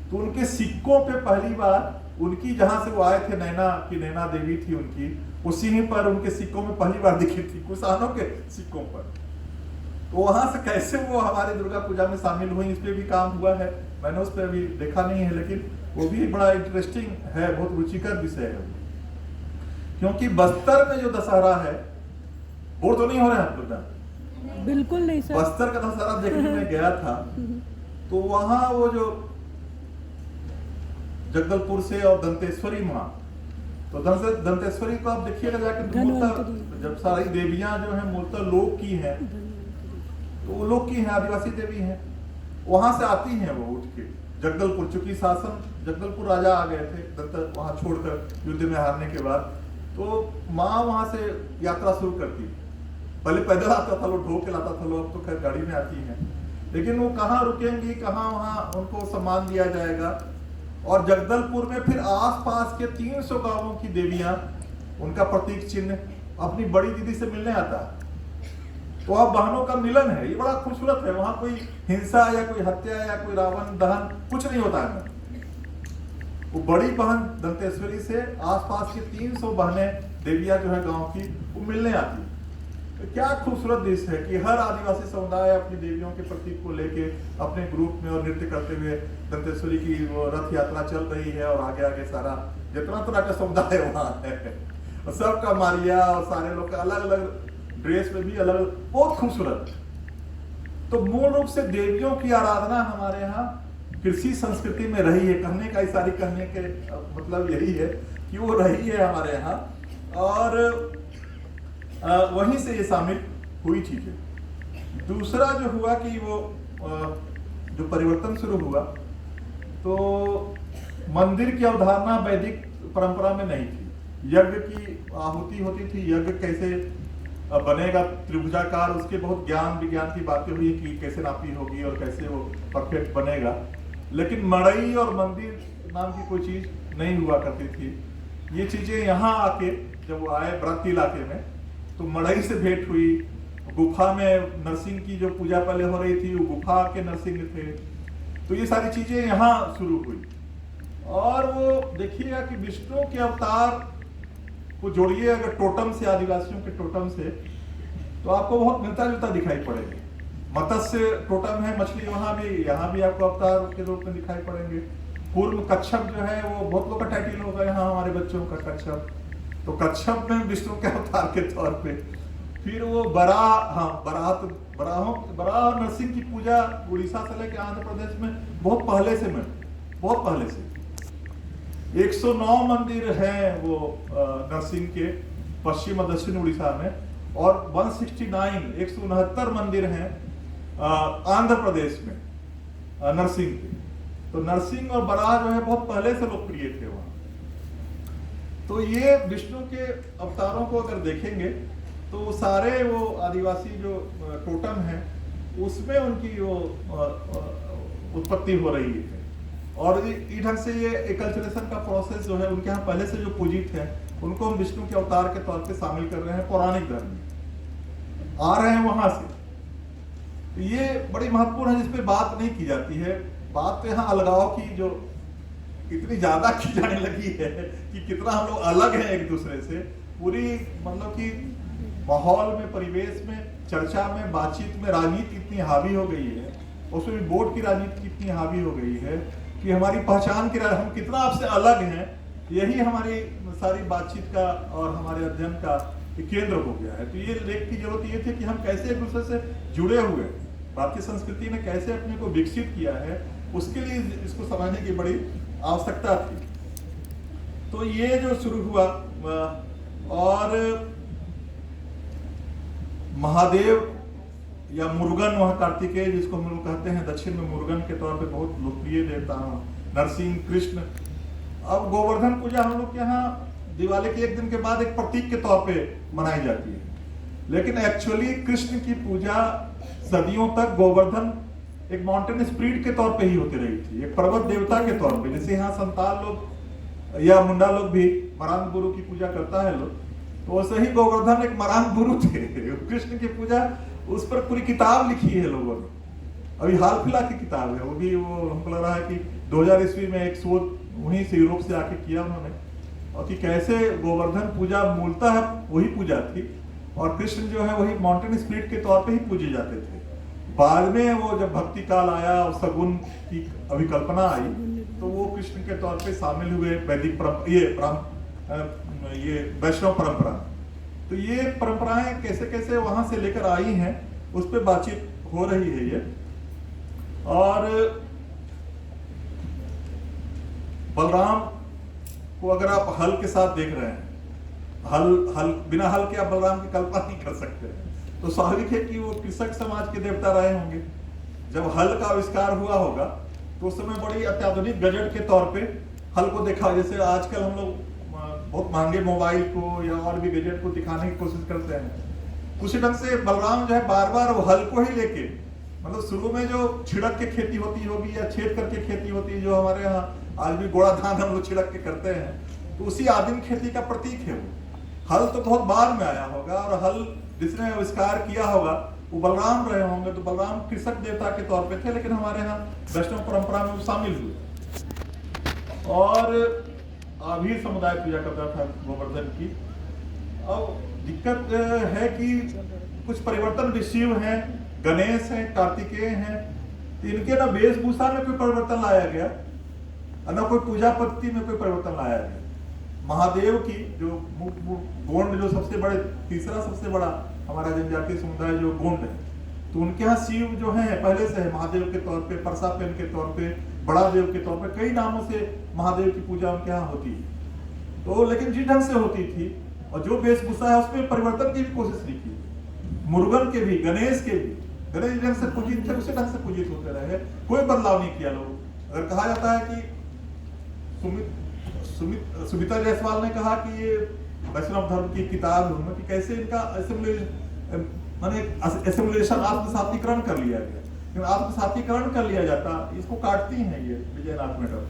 तो उनके सिक्कों पे पहली बार उनकी, जहां से वो आए थे, नैना देवी थी उनकी, उसी ही पर उनके सिक्कों में पहली बार दिखी थी, कुषाणों के सिक्कों पर। तो वहां से कैसे वो हमारे दुर्गा पूजा में शामिल हुई, इस पे भी काम हुआ है, मैंने उस पर अभी देखा नहीं है, लेकिन वो भी बड़ा इंटरेस्टिंग है, बहुत रुचिकर विषय है। क्योंकि बस्तर में जो दशहरा है, बोर तो नहीं हो रहे हैं आप लोग? बिल्कुल नहीं सर। बस्तर का दशहरा देखने में गया था, तो वहां वो जो जगदलपुर से और दंतेश्वरी माँ, तो दंतेश्वरी को आप देखिएगा जाकर, मूलतः जब सारी देवियां जो है मूलतः लोक की हैं, तो वो लोक की हैं, आदिवासी देवी हैं, वहां से आती हैं वो उठ के जगदलपुर, चूंकि शासन जगदलपुर राजा आ गए थे वहां छोड़कर युद्ध में हारने के बाद, तो माँ वहां से यात्रा शुरू करती। पहले पैदल आता था लोग, ढो के लाता था लोग, अब तो खैर गाड़ी में आती है। लेकिन वो कहाँ रुकेंगी, कहाँ वहां उनको सम्मान दिया जाएगा। और जगदलपुर में फिर आसपास के 300 गांवों की देवियां, उनका प्रतीक चिन्ह अपनी बड़ी दीदी से मिलने आता है। तो वह बहनों का मिलन है, ये बड़ा खूबसूरत है। वहां कोई हिंसा या कोई हत्या या कोई रावण दहन कुछ नहीं होता है। वो बड़ी बहन दंतेश्वरी से आसपास की 300 बहनें देवियां जो है गांव की, वो मिलने आती। तो क्या खूबसूरत दृश्य है कि हर आदिवासी समुदाय अपनी देवियों के प्रतीक को लेके अपने ग्रुप में और नृत्य करते हुए दंतेश्वरी की वो रथ यात्रा चल रही है, और आगे आगे सारा जितना तरह का समुदाय वहां है, और सबका मारिया और सारे लोग अलग अलग ड्रेस में भी अलग, बहुत खूबसूरत। तो मूल रूप से देवियों की आराधना हमारे यहाँ कृषि संस्कृति में रही है। कहने का इशारा करने के मतलब यही है कि वो रही है हमारे यहाँ, और वहीं से ये शामिल हुई चीजें। दूसरा जो हुआ कि वो जो परिवर्तन शुरू हुआ, तो मंदिर की अवधारणा वैदिक परंपरा में नहीं थी। यज्ञ की आहुति होती थी, यज्ञ कैसे बनेगा त्रिभुजाकार, उसके बहुत ज्ञान विज्ञान की बातें हुई कि कैसे नापी होगी और कैसे वो परफेक्ट बनेगा। लेकिन मड़ई और मंदिर नाम की कोई चीज नहीं हुआ करती थी। ये चीजें यहाँ आके जब वो आए व्रती इलाके में, तो मड़ई से भेंट हुई। गुफा में नरसिंह की जो पूजा पहले हो रही थी, वो गुफा के नरसिंह थे। तो ये सारी चीजें यहाँ शुरू हुई। और वो देखिएगा कि विष्णु के अवतार को जोड़िए अगर टोटम से, आदिवासियों के टोटम से, तो आपको बहुत मिलता जुलता दिखाई पड़ेगा। मत्स्य टोटम है, मछली वहां भी, यहाँ भी आपको अवतार के रूप में दिखाई पड़ेंगे। पूर्व कच्छप जो है वो बहुत लोग का टाइटल होगा यहाँ हमारे बच्चों का, कच्छप। तो कच्छप में विष्णु के अवतार के तौर पे। फिर वो बराह, हाँ बराह और नरसिंह की पूजा उड़ीसा से लेकर आंध्र प्रदेश में बहुत पहले से 109 मंदिर हैं वो नरसिंह के पश्चिम और दक्षिण उड़ीसा में, और 169 मंदिर हैं आंध्र प्रदेश में नरसिंह के। तो नरसिंह और बराह जो है बहुत पहले से लोकप्रिय थे वहां। तो ये विष्णु के अवतारों को अगर देखेंगे तो सारे वो आदिवासी जो टोटम है उसमें उनकी वो उत्पत्ति हो रही है। और इस ढंग से ये एकल्चरेशन का प्रोसेस जो है उनके यहाँ पहले से जो पूजित है उनको हम विष्णु के अवतार के तौर पे शामिल कर रहे हैं। पौराणिक धर्म में आ रहे हैं वहां से। तो ये बड़ी महत्वपूर्ण है, जिसपे बात नहीं की जाती है। बात तो यहाँ अलगाव की जो इतनी ज्यादा की जाने लगी है कि कितना हम लोग अलग हैं एक दूसरे से। पूरी मतलब कि माहौल में, परिवेश में, चर्चा में, बातचीत में राजनीति इतनी हावी हो गई है, उसमें भी बोर्ड की राजनीति इतनी हावी हो गई है कि हमारी पहचान की, हम कितना आपसे अलग हैं, यही हमारी सारी बातचीत का और हमारे अध्ययन का केंद्र हो गया है। तो ये लेख की जरूरत ये थी कि हम कैसे एक दूसरे से जुड़े हुए, भारतीय संस्कृति ने कैसे अपने को विकसित किया है, उसके लिए इसको समझने की बड़ी आवश्यकता थी। तो ये जो शुरू हुआ, और महादेव या मुरुगन, वह कार्तिकेय जिसको हम लोग कहते हैं दक्षिण में मुरुगन के तौर पे बहुत लोकप्रिय देवता हैं, नरसिंह, कृष्ण। अब गोवर्धन पूजा हम लोग के यहाँ दिवाली के एक दिन के बाद एक प्रतीक के तौर पे मनाई जाती है, लेकिन एक्चुअली कृष्ण की पूजा सदियों तक गोवर्धन एक माउंटेन स्पिरिट के तौर पे ही होती रही थी, एक पर्वत देवता के तौर पे। जैसे यहाँ संताल लोग या मुंडा लोग भी मरांग गुरु की पूजा करता है लोग, तो वैसे ही गोवर्धन एक मरांग गुरु थे। कृष्ण की पूजा, उस पर पूरी किताब लिखी है लोगों ने। अभी हाल फिलहाल की किताब है वो भी, वो हमको लग रहा है कि 2000 ईस्वी में एक शोध वहीं से यूरोप से आके किया उन्होंने, और कि कैसे गोवर्धन पूजा मूलतः वही पूजा थी, और कृष्ण जो है वही माउंटेन स्पिरिट के तौर पे ही पूजे जाते थे। बाद में वो जब भक्ति काल आया और सगुन की अभिकल्पना आई, तो वो कृष्ण के तौर पे शामिल हुए वैदिक ये वैष्णव परंपरा। तो ये परंपराएं कैसे कैसे वहां से लेकर आई हैं, उस पर बातचीत हो रही है ये। और बलराम को अगर आप हल के साथ देख रहे हैं, हल बिना हल के आप बलराम की कल्पना नहीं कर सकते, तो स्वाभाविक है कि वो कृषक समाज के देवता रहे होंगे। जब हल का आविष्कार हुआ होगा तो उस समय बड़ी अत्याधुनिक गजट के तौर पे हल को देखा। जैसे आजकल हम लोग बहुत महंगे मोबाइल को या और भी गैजेट को दिखाने की कोशिश करते हैं, उसी ढंग से बलराम जो है बार बार वो हल को ही लेके, मतलब शुरू में जो छिड़क के खेती होती होगी या छेद करके खेती होती है, जो हमारे यहाँ आज भी गोड़ा धान हम लोग छिड़क के करते हैं, तो उसी आदिम खेती का प्रतीक है वो। हल तो बहुत बाद में आया होगा, और हल जिसने आविष्कार किया होगा वो बलराम रहे होंगे, तो बलराम कृषक देवता के तौर पे थे, लेकिन हमारे यहाँ वैष्णव परंपरा में वो शामिल हुए और आभीर समुदाय पूजा करता था गोवर्धन की। अब दिक्कत है कि कुछ परिवर्तन भी शिव हैं, गणेश हैं, कार्तिकेय हैं, तो इनके ना वेशभूषा में कोई परिवर्तन लाया गया और ना कोई पूजा पद्धति में कोई परिवर्तन लाया गया। महादेव की जो गोंड, जो सबसे बड़े, तीसरा सबसे बड़ा हमारा जनजातीय समुदाय जो गोंड है, तो उनके यहाँ शिव जो है पहले से है महादेव के तौर पे, परसापेन के तौर पे, बड़ा देव के तौर पे, कई नामों से महादेव की पूजा उनके यहाँ होती है। तो लेकिन जिस ढंग से होती थी और जो वेशभूषा है उसमें परिवर्तन की भी कोशिश नहीं की। मुरुगन के भी, गणेश के भी, गणेश ढंग से पूजित थे उसी ढंग से पूजित होते रहे, कोई बदलाव नहीं किया लोग। अगर कहा जाता है कि सुमिता जायसवाल ने कहा कि ये वैष्णव धर्म की किताब है कि कैसे इनका एसिमुलेशन, आत्मसातीकरण कर लिया गया। लेकिन आत्मसातीकरण कर लिया जाता, इसको काटती हैं ये विजयनाथ मैडम,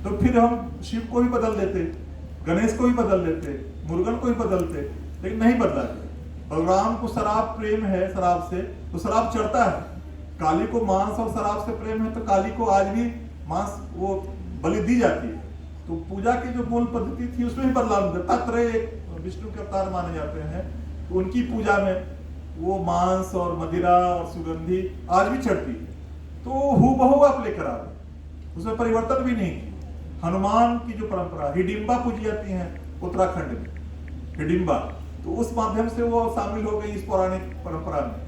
तो फिर हम शिव को ही बदल देते, गणेश को ही बदल देते, मुरुगन को ही बदलते, लेकिन नहीं बदला गया। बलराम को शराब प्रेम है, शराब से तो शराब चढ़ता है। काली को मांस और शराब से प्रेम है, तो काली को आज भी मांस वो बलि दी जाती है। तो पूजा की जो मूल पद्धति थी उसमें ही बदलाव। दत्तात्रेय विष्णु के अवतार माने जाते हैं, तो उनकी पूजा में वो मांस और मदिरा और सुगंधी आज भी चढ़ती है, तो हूबहू आप लेकर आ रहे, उसमें परिवर्तन भी नहीं की। हनुमान की जो परंपरा, हिडिंबा पूजी जाती है उत्तराखंड में, हिडिंबा, तो उस माध्यम से वो शामिल हो गई इस पौराणिक परंपरा में।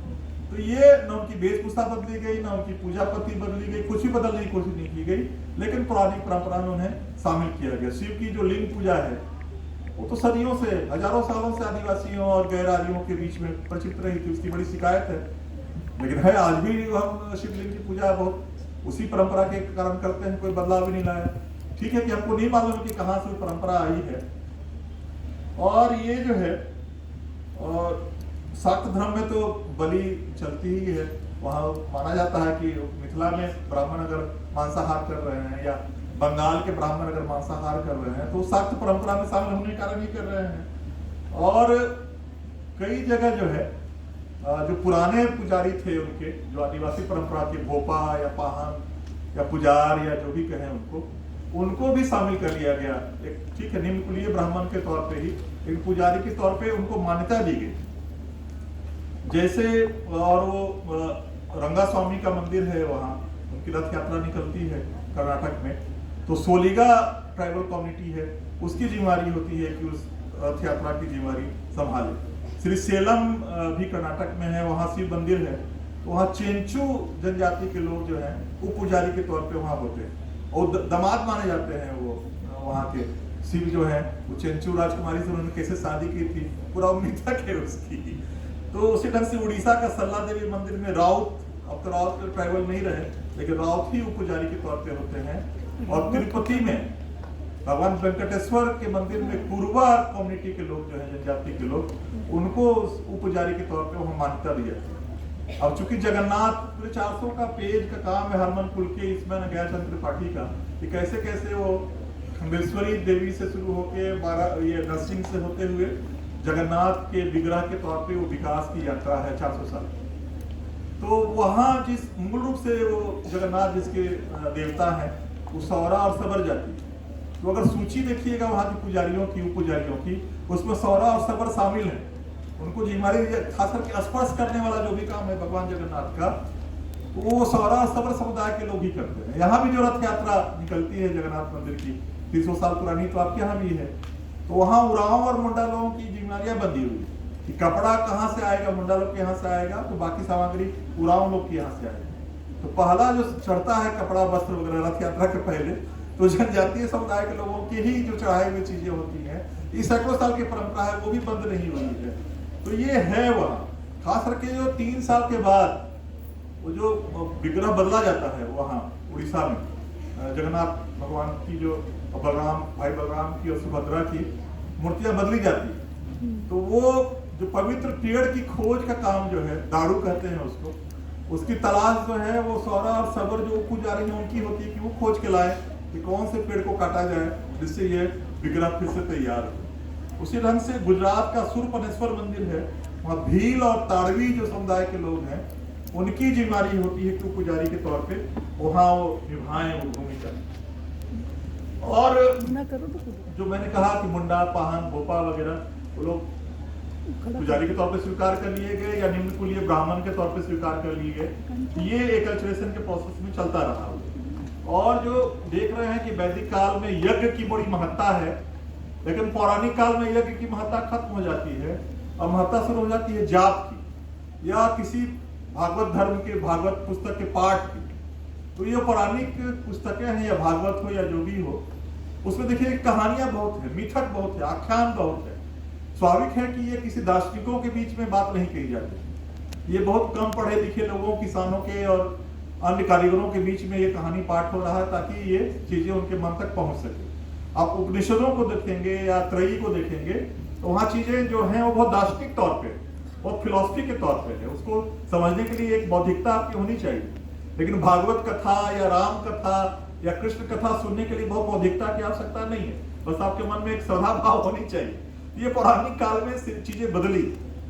तो ये न उनकी वेशभूषा बदली गई, न उनकी पूजा पद्धति बदली गई, कुछ भी बदलने की कोशिश नहीं की गई, लेकिन पौराणिक परंपरा में उन्हें शामिल किया गया। शिव की जो लिंग पूजा है वो तो सदियों से, हजारों सालों से आदिवासियों और गैर आर्यों के बीच में प्रचलित रही थी, उसकी बड़ी शिकायत है, लेकिन है आज भी हम शिवलिंग की पूजा बहुत उसी परंपरा के कारण करते हैं, कोई बदलाव भी नहीं लाया। ठीक है कि हमको नहीं मालूम कि कहाँ से वो परंपरा आई है। और ये जो है और शाक्त धर्म में तो बलि चलती ही है। वहाँ माना जाता है कि मिथिला में ब्राह्मण अगर मांसाहार कर रहे हैं या बंगाल के ब्राह्मण अगर मांसाहार कर रहे हैं तो शाक्त परंपरा में शामिल होने के कारण ही कर रहे हैं। और कई जगह जो है जो पुराने पुजारी थे उनके, जो आदिवासी परंपरा के भोपा या पाहन या पुजार या जो भी कहें उनको भी शामिल कर लिया गया। एक ठीक है, निम्न कुलीय ब्राह्मण के तौर पे ही, एक पुजारी के तौर पे उनको मान्यता दी गई। जैसे और वो रंगा स्वामी का मंदिर है, वहाँ उनकी रथ यात्रा निकलती है कर्नाटक में, तो सोलिगा ट्राइबल कम्युनिटी है, उसकी जिम्मेदारी होती है कि उस रथ यात्रा की जिम्मेदारी संभाले। श्री सेलम भी कर्नाटक में है, वहाँ शिव मंदिर है, तो वहाँ चेंचू जनजाति के लोग जो हैं वो पुजारी के तौर पे वहाँ होते हैं और दामाद माने जाते हैं। वो वहाँ के शिव जो है वो चेंचू राजकुमारी से उन्होंने कैसे शादी की थी, पूरा उम्मीद तक है उसकी। तो उसी ढंग से उड़ीसा का सल्ला देवी मंदिर में राउत, अब तो राउत ट्राइबल नहीं रहे, लेकिन राउत ही पुजारी के तौर पे होते हैं। और तिरुपति में भगवान वेंकटेश्वर के मंदिर में कुरुबा कम्युनिटी के लोग जो है, जनजाति के लोग, उनको उपपुजारी के तौर पे वहाँ मान्यता दी जाती है। अब चूंकि जगन्नाथ पूरे 400 का पेज का काम है हरमन कुल के, इसमें गया चंद्र त्रिपाठी का, कि कैसे कैसे वो खंडेश्वरी देवी से शुरू होके ये नरसिंह से होते हुए जगन्नाथ के विग्रह के तौर पे वो विकास की यात्रा है 400 साल। तो वहाँ जिस मूल रूप से वो जगन्नाथ जिसके देवता हैं वो सौरा और सबर जाति, तो अगर सूची देखिएगा वहाँ की पुजारियों की, उपपुजारियों की, उसमें सौरा और सबर शामिल है। उनको जी हमारे खास करके स्पर्श करने वाला जो भी काम है भगवान जगन्नाथ का, तो वो सौरा और सबर समुदाय के लोग ही करते हैं। यहाँ भी जो रथ यात्रा निकलती है जगन्नाथ मंदिर की, 300 साल पुरानी, तो आपके यहाँ भी है, तो वहाँ उरांव और मुंडा लोगों की जिम्मेदारियां बंधी हुई कि कपड़ा कहाँ से आएगा, मुंडा लोग के यहाँ से आएगा, तो बाकी सामग्री उरांव लोग के यहाँ से आएगी। तो पहला जो चढ़ता है कपड़ा वस्त्र वगैरह रथ यात्रा के पहले, तो जनजातीय समुदाय के लोगों की ही जो चढ़ाई हुई चीजें होती हैं, ये सैकड़ों साल की परंपरा है, वो भी बंद नहीं हुई है। तो ये है वहाँ खास करके जो 3 साल के बाद वो जो विग्रह बदला जाता है वहाँ उड़ीसा में, जगन्नाथ भगवान की जो बलराम, भाई बलराम की और सुभद्रा की मूर्तियां बदली जाती है। तो वो जो पवित्र पेड़ की खोज का काम जो है, दारू कहते हैं उसको, उसकी तलाश जो है वो सौरा और सबर जो पुजारी हैं उनकी होती है कि वो खोज के लाए कि कौन से पेड़ को काटा जाए जिससे ये विग्रह फिर से तैयार हो। उसी ढंग से गुजरात का सूर्यपनेश्वर मंदिर है, वहाँ भील और ताड़वी जो समुदाय के लोग हैं उनकी जिम्मेदारी होती है कि पुजारी के तौर पे वहाँ वो निभाएं वो भूमिका। और ना करो तो करो। जो मैंने कहा कि मुंडा, पाहन, भोपा वगैरह वो लोग पुजारी के तौर पे स्वीकार कर लिए गए या निम्न कुलीय ब्राह्मण के तौर पे स्वीकार कर लिए गए। ये एकल्चरेशन के प्रोसेस में चलता रहा। और जो देख रहे हैं कि वैदिक काल में यज्ञ की बड़ी महत्ता है, लेकिन पौराणिक काल में यज्ञ की महत्ता खत्म हो जाती है और महत्ता शुरू हो जाती है जाप की या किसी भागवत धर्म के भागवत पुस्तक के पाठ की। तो ये पौराणिक पुस्तकें हैं या भागवत हो या जो भी हो, उसमें देखिए कहानियां बहुत है, मिथक बहुत है, आख्यान बहुत है। स्वाभाविक है कि ये किसी दार्शनिकों के बीच में बात नहीं कही जाती। ये बहुत कम पढ़े लिखे लोगों, किसानों के और अन्य कारीगरों के बीच में ये कहानी पाठ हो रहा है ताकि ये चीजें उनके मन तक पहुंच सके। आप उपनिषदों को देखेंगे या त्रयी को देखेंगे तो वहाँ चीजें जो हैं वो बहुत दार्शनिक तौर पे, बहुत फिलॉसफी के तौर पे है। उसको समझने के लिए एक बौद्धिकता आपकी होनी चाहिए। लेकिन भागवत कथा या राम कथा या कृष्ण कथा सुनने के लिए बहुत बौद्धिकता की आवश्यकता नहीं है, बस आपके मन में एक श्रद्धा भाव होनी चाहिए। ये पौराणिक काल में चीजें बदली,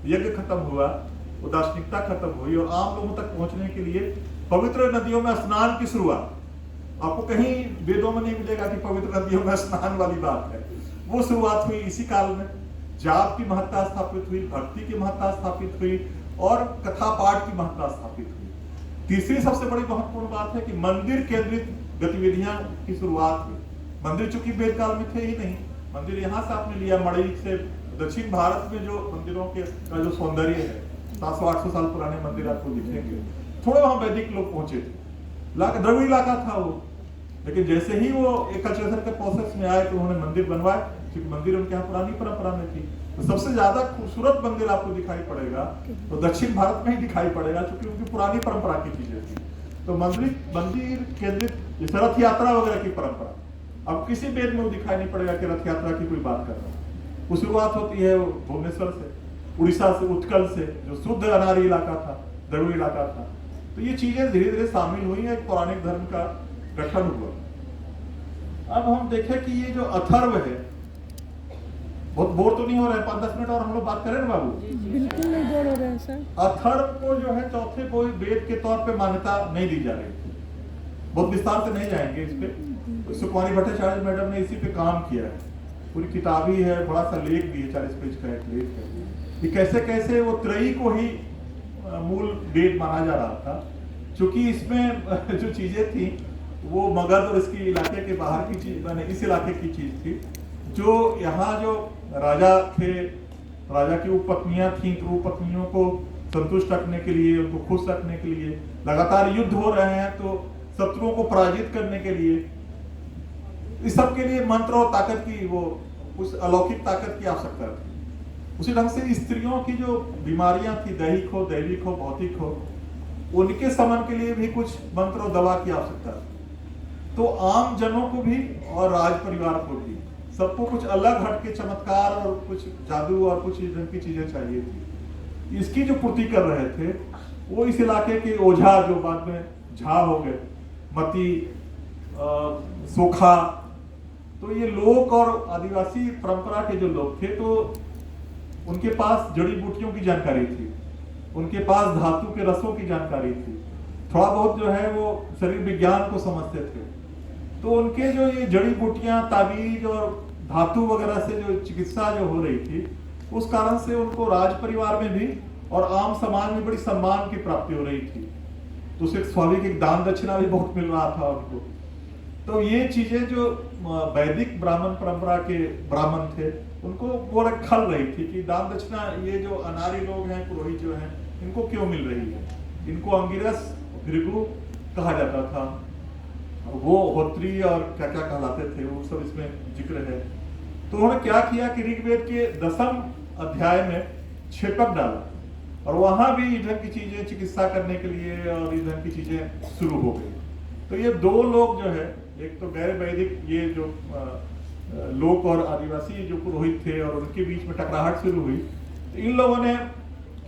यज्ञ खत्म हुआ, वो दार्शनिकता खत्म हुई और आम लोगों तक पहुंचने के लिए पवित्र नदियों में स्नान की शुरुआत। आपको कहीं वेदों में नहीं मिलेगा कि पवित्र नदियों में स्नान वाली बात है। वो शुरुआत हुई इसी काल में। जाप की महत्ता स्थापित हुई, भक्ति की महत्ता स्थापित हुई और कथा पाठ की महत्ता स्थापित हुई। तीसरी सबसे बड़ी महत्वपूर्ण बात है कि मंदिर केंद्रित गतिविधियां की शुरुआत हुई। मंदिर चूंकि वेद काल में थे ही नहीं, मंदिर यहाँ से आपने लिया मणि से। दक्षिण भारत में जो मंदिरों के का जो सौंदर्य है, 700-800 साल पुराने मंदिर आपको दिखेंगे। थोड़े वहां वैदिक लोग पहुंचे थे, द्रविड़ इलाका था वो, लेकिन जैसे ही वो एकल्चरेशन के प्रोसेस में आए तो उन्होंने मंदिर बनवाए, क्योंकि मंदिर उनके यहाँ पुरानी परंपरा में थी। तो सबसे ज्यादा खूबसूरत मंदिर आपको दिखाई पड़ेगा तो दक्षिण भारत में ही दिखाई पड़ेगा, क्योंकि उनकी पुरानी परंपरा की चीजें थी। तो मंदिर केंद्रित जैसे रथ यात्रा वगैरह की परंपरा, अब किसी वेद में वो दिखाई नहीं पड़ेगा कि रथ यात्रा की कोई बात कर रहा है। वो शुरुआत होती है भुवनेश्वर से, उड़ीसा से, उत्कल से, जो शुद्ध अनारी इलाका था, द्रविड़ इलाका था। तो ये चीजें धीरे धीरे शामिल हुई है, एक पौराणिक धर्म का गठन हुआ। अब हम देखें कि ये जो अथर्व है, बहुत बोर तो नहीं हो रहा है? 5-10 मिनट और हम लोग बात करें ना बाबू? बिल्कुल नहीं बोर हो रहे हैं सर। अथर्व को जो है चौथे कोई वेद के तौर पे मान्यता नहीं दी जा रही थी। बहुत विस्तार से नहीं जाएंगे इस पे। सुकुमारी भट्टाचार्य मैडम ने इसी पे काम किया है, पूरी किताब ही है, बड़ा सा लेख भी है, 40 पेज का एक लेख है कि कैसे कैसे वो त्रयी को ही मूल वेद माना जा रहा था, क्योंकि इसमें जो चीजें थी वो मगध और इसके इलाके के बाहर की चीज, मैंने इस इलाके की चीज थी। जो यहाँ जो राजा थे, राजा की उपपत्नियां थी, तो उपपत्नियों को संतुष्ट रखने के लिए, उनको खुश रखने के लिए लगातार युद्ध हो रहे हैं, तो शत्रुओं को पराजित करने के लिए, इस सब के लिए मंत्र और ताकत की, वो उस अलौकिक ताकत की आवश्यकता थी। उसी ढंग से स्त्रियों की जो बीमारियां थी, दैहिक हो, दैविक हो, भौतिक हो, उनके समन के लिए भी कुछ मंत्र और दवा की आवश्यकता थी। तो आम जनों को भी और राज परिवार को भी, सबको कुछ अलग हटके चमत्कार और कुछ जादू और कुछ इस ढंग की चीजें चाहिए थी। इसकी जो पूर्ति कर रहे थे वो इस इलाके के ओझा, जो बाद में झा हो गए, मती, सोखा, तो ये लोक और आदिवासी परंपरा के जो लोग थे, तो उनके पास जड़ी बूटियों की जानकारी थी, उनके पास धातु के रसों की जानकारी थी, थोड़ा बहुत जो है वो शरीर विज्ञान को समझते थे। तो उनके जो ये जड़ी बूटियां, ताबीज और धातु वगैरह से जो चिकित्सा जो हो रही थी, उस कारण से उनको राज परिवार में भी और आम समाज में बड़ी सम्मान की प्राप्ति हो रही थी। तो उसे स्वाभाविक एक दान दक्षिणा भी बहुत मिल रहा था उनको। तो ये चीजें जो वैदिक ब्राह्मण परंपरा के ब्राह्मण थे, उनको वो खल रही थी कि दान दक्षिणा ये जो अनारी लोग हैं, पुरोहित जो हैं, इनको क्यों मिल रही है। इनको अंगिरस, भृगु कहा जाता था, वो होत्री और क्या क्या कहलाते थे, वो सब इसमें जिक्र है। तो उन्होंने क्या किया कि ऋग्वेद के 10वें अध्याय में छेपक डाला और वहां भी इधर की चीजें चिकित्सा करने के लिए और इधर की चीजें शुरू हो गई। तो ये दो लोग जो है, एक तो गैर वैदिक ये जो लोक और आदिवासी जो पुरोहित थे, और उनके बीच में टकराहट शुरू हुई। तो इन लोगों ने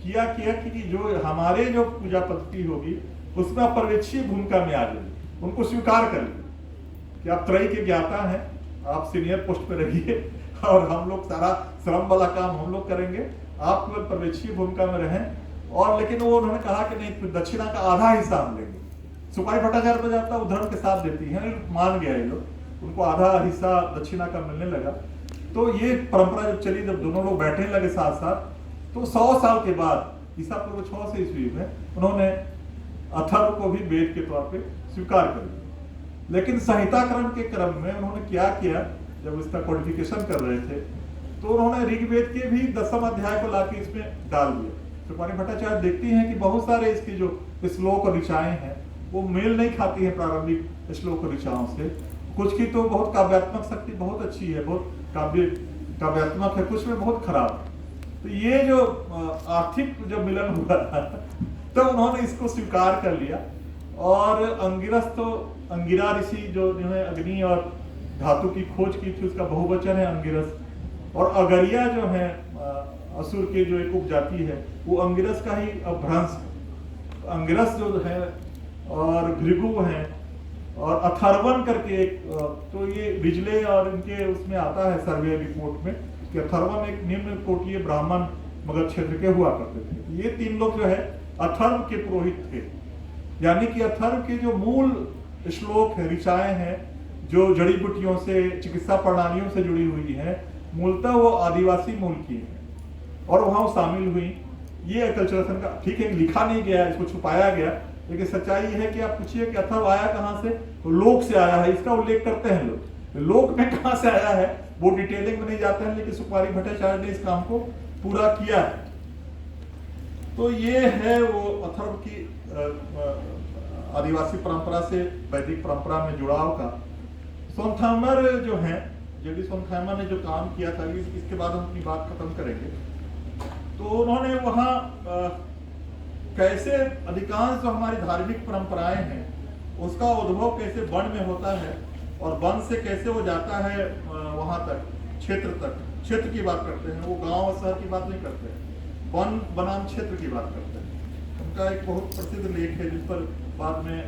किया कि जो हमारे जो पूजा पद्धति होगी उसमें आप पर्यवेक्षी भूमिका में आ जाइए, उनको स्वीकार कर लीजिए कि आप त्रयी के ज्ञाता हैं, आप सीनियर पोस्ट पे रहिए और हम लोग सारा श्रम वाला काम हम लोग करेंगे, आप केवल पर्यवेक्षी भूमिका में रहें। और लेकिन वो उन्होंने कहा कि नहीं, दक्षिणा का आधा हिस्सा हम लेंगे। सुपारी भट्टाचार्य तो जाता उदाहरण के साथ देती है, मान गया ये लोग, उनको आधा हिस्सा दक्षिणा का मिलने लगा। तो ये परंपरा जब चली, जब दोनों लोग बैठने लगे साथ साथ, तो 100 साल के बाद ईसा पूर्व 600 ईस्वी में उन्होंने अथर्व को भी वेद के तौर पे स्वीकार कर लिया। लेकिन संहिता क्रम के क्रम में उन्होंने क्या किया, जब इसका कोडिफिकेशन कर रहे थे तो उन्होंने ऋग्वेद के भी 10वें अध्याय को लाके इसमें डाल दिया। सुपारी भट्टाचार्य देखती हैं कि बहुत सारे इसके जो श्लोक और ऋचाएं हैं वो मेल नहीं खाती है प्रारंभिक श्लोक और ऋचाओं से। कुछ की तो बहुत काव्यात्मक शक्ति बहुत अच्छी है, बहुत काव्यात्मक है, कुछ में बहुत खराब है। तो ये जो आर्थिक जब मिलन हुआ तो उन्होंने इसको स्वीकार कर लिया। और अंगिरस तो अंगिरा ऋषि जो है अग्नि और धातु की खोज की थी, उसका बहुवचन है अंगिरस। और अगरिया जो है असुर के जो एक उपजाति है वो अंगिरस का ही अपभ्रंश है। अंगिरस जो है और भृगु है और अथर्वन करके एक, तो ये बिजले और इनके उसमें आता है सर्वे रिपोर्ट में कि अथर्वन एक निम्न कोटीय ब्राह्मण मगध क्षेत्र के हुआ करते थे। ये 3 लोग जो है अथर्व के पुरोहित थे, यानी कि अथर्व के जो मूल श्लोक है, ऋचाएं हैं, जो जड़ी बूटियों से चिकित्सा प्रणालियों से जुड़ी हुई है, मूलतः वो आदिवासी मूल की है और वहां शामिल हुई। ये कल्चरल का ठीक है, लिखा नहीं गया, इसको छुपाया गया, लेकिन सच्चाई है कि आप पूछिए कि अथर्व आया कहां से, तो लोक से आया है, इसका उल्लेख करते हैं लोग। लोक में कहां से आया है वो डिटेलिंग में नहीं जाते हैं, लेकिन सुपारी भट्टाचार्य ने इस काम को पूरा किया है। तो ये है वो अथर्व की आदिवासी परंपरा से वैदिक परंपरा में जुड़ाव का। सोनथामर जो है, जेडी सोनथामर ने जो काम किया था, इसके बाद हम अपनी बात खत्म करेंगे। तो उन्होंने वहाँ कैसे अधिकांश जो हमारी धार्मिक परंपराएं हैं उसका उद्भव कैसे वन में होता है और वन से कैसे वो जाता है वहां तक, क्षेत्र तक। क्षेत्र की बात करते हैं, वो गांव और शहर की बात नहीं करते, वन बनाम क्षेत्र की बात करते हैं। उनका एक बहुत प्रसिद्ध लेख है जिस पर बाद में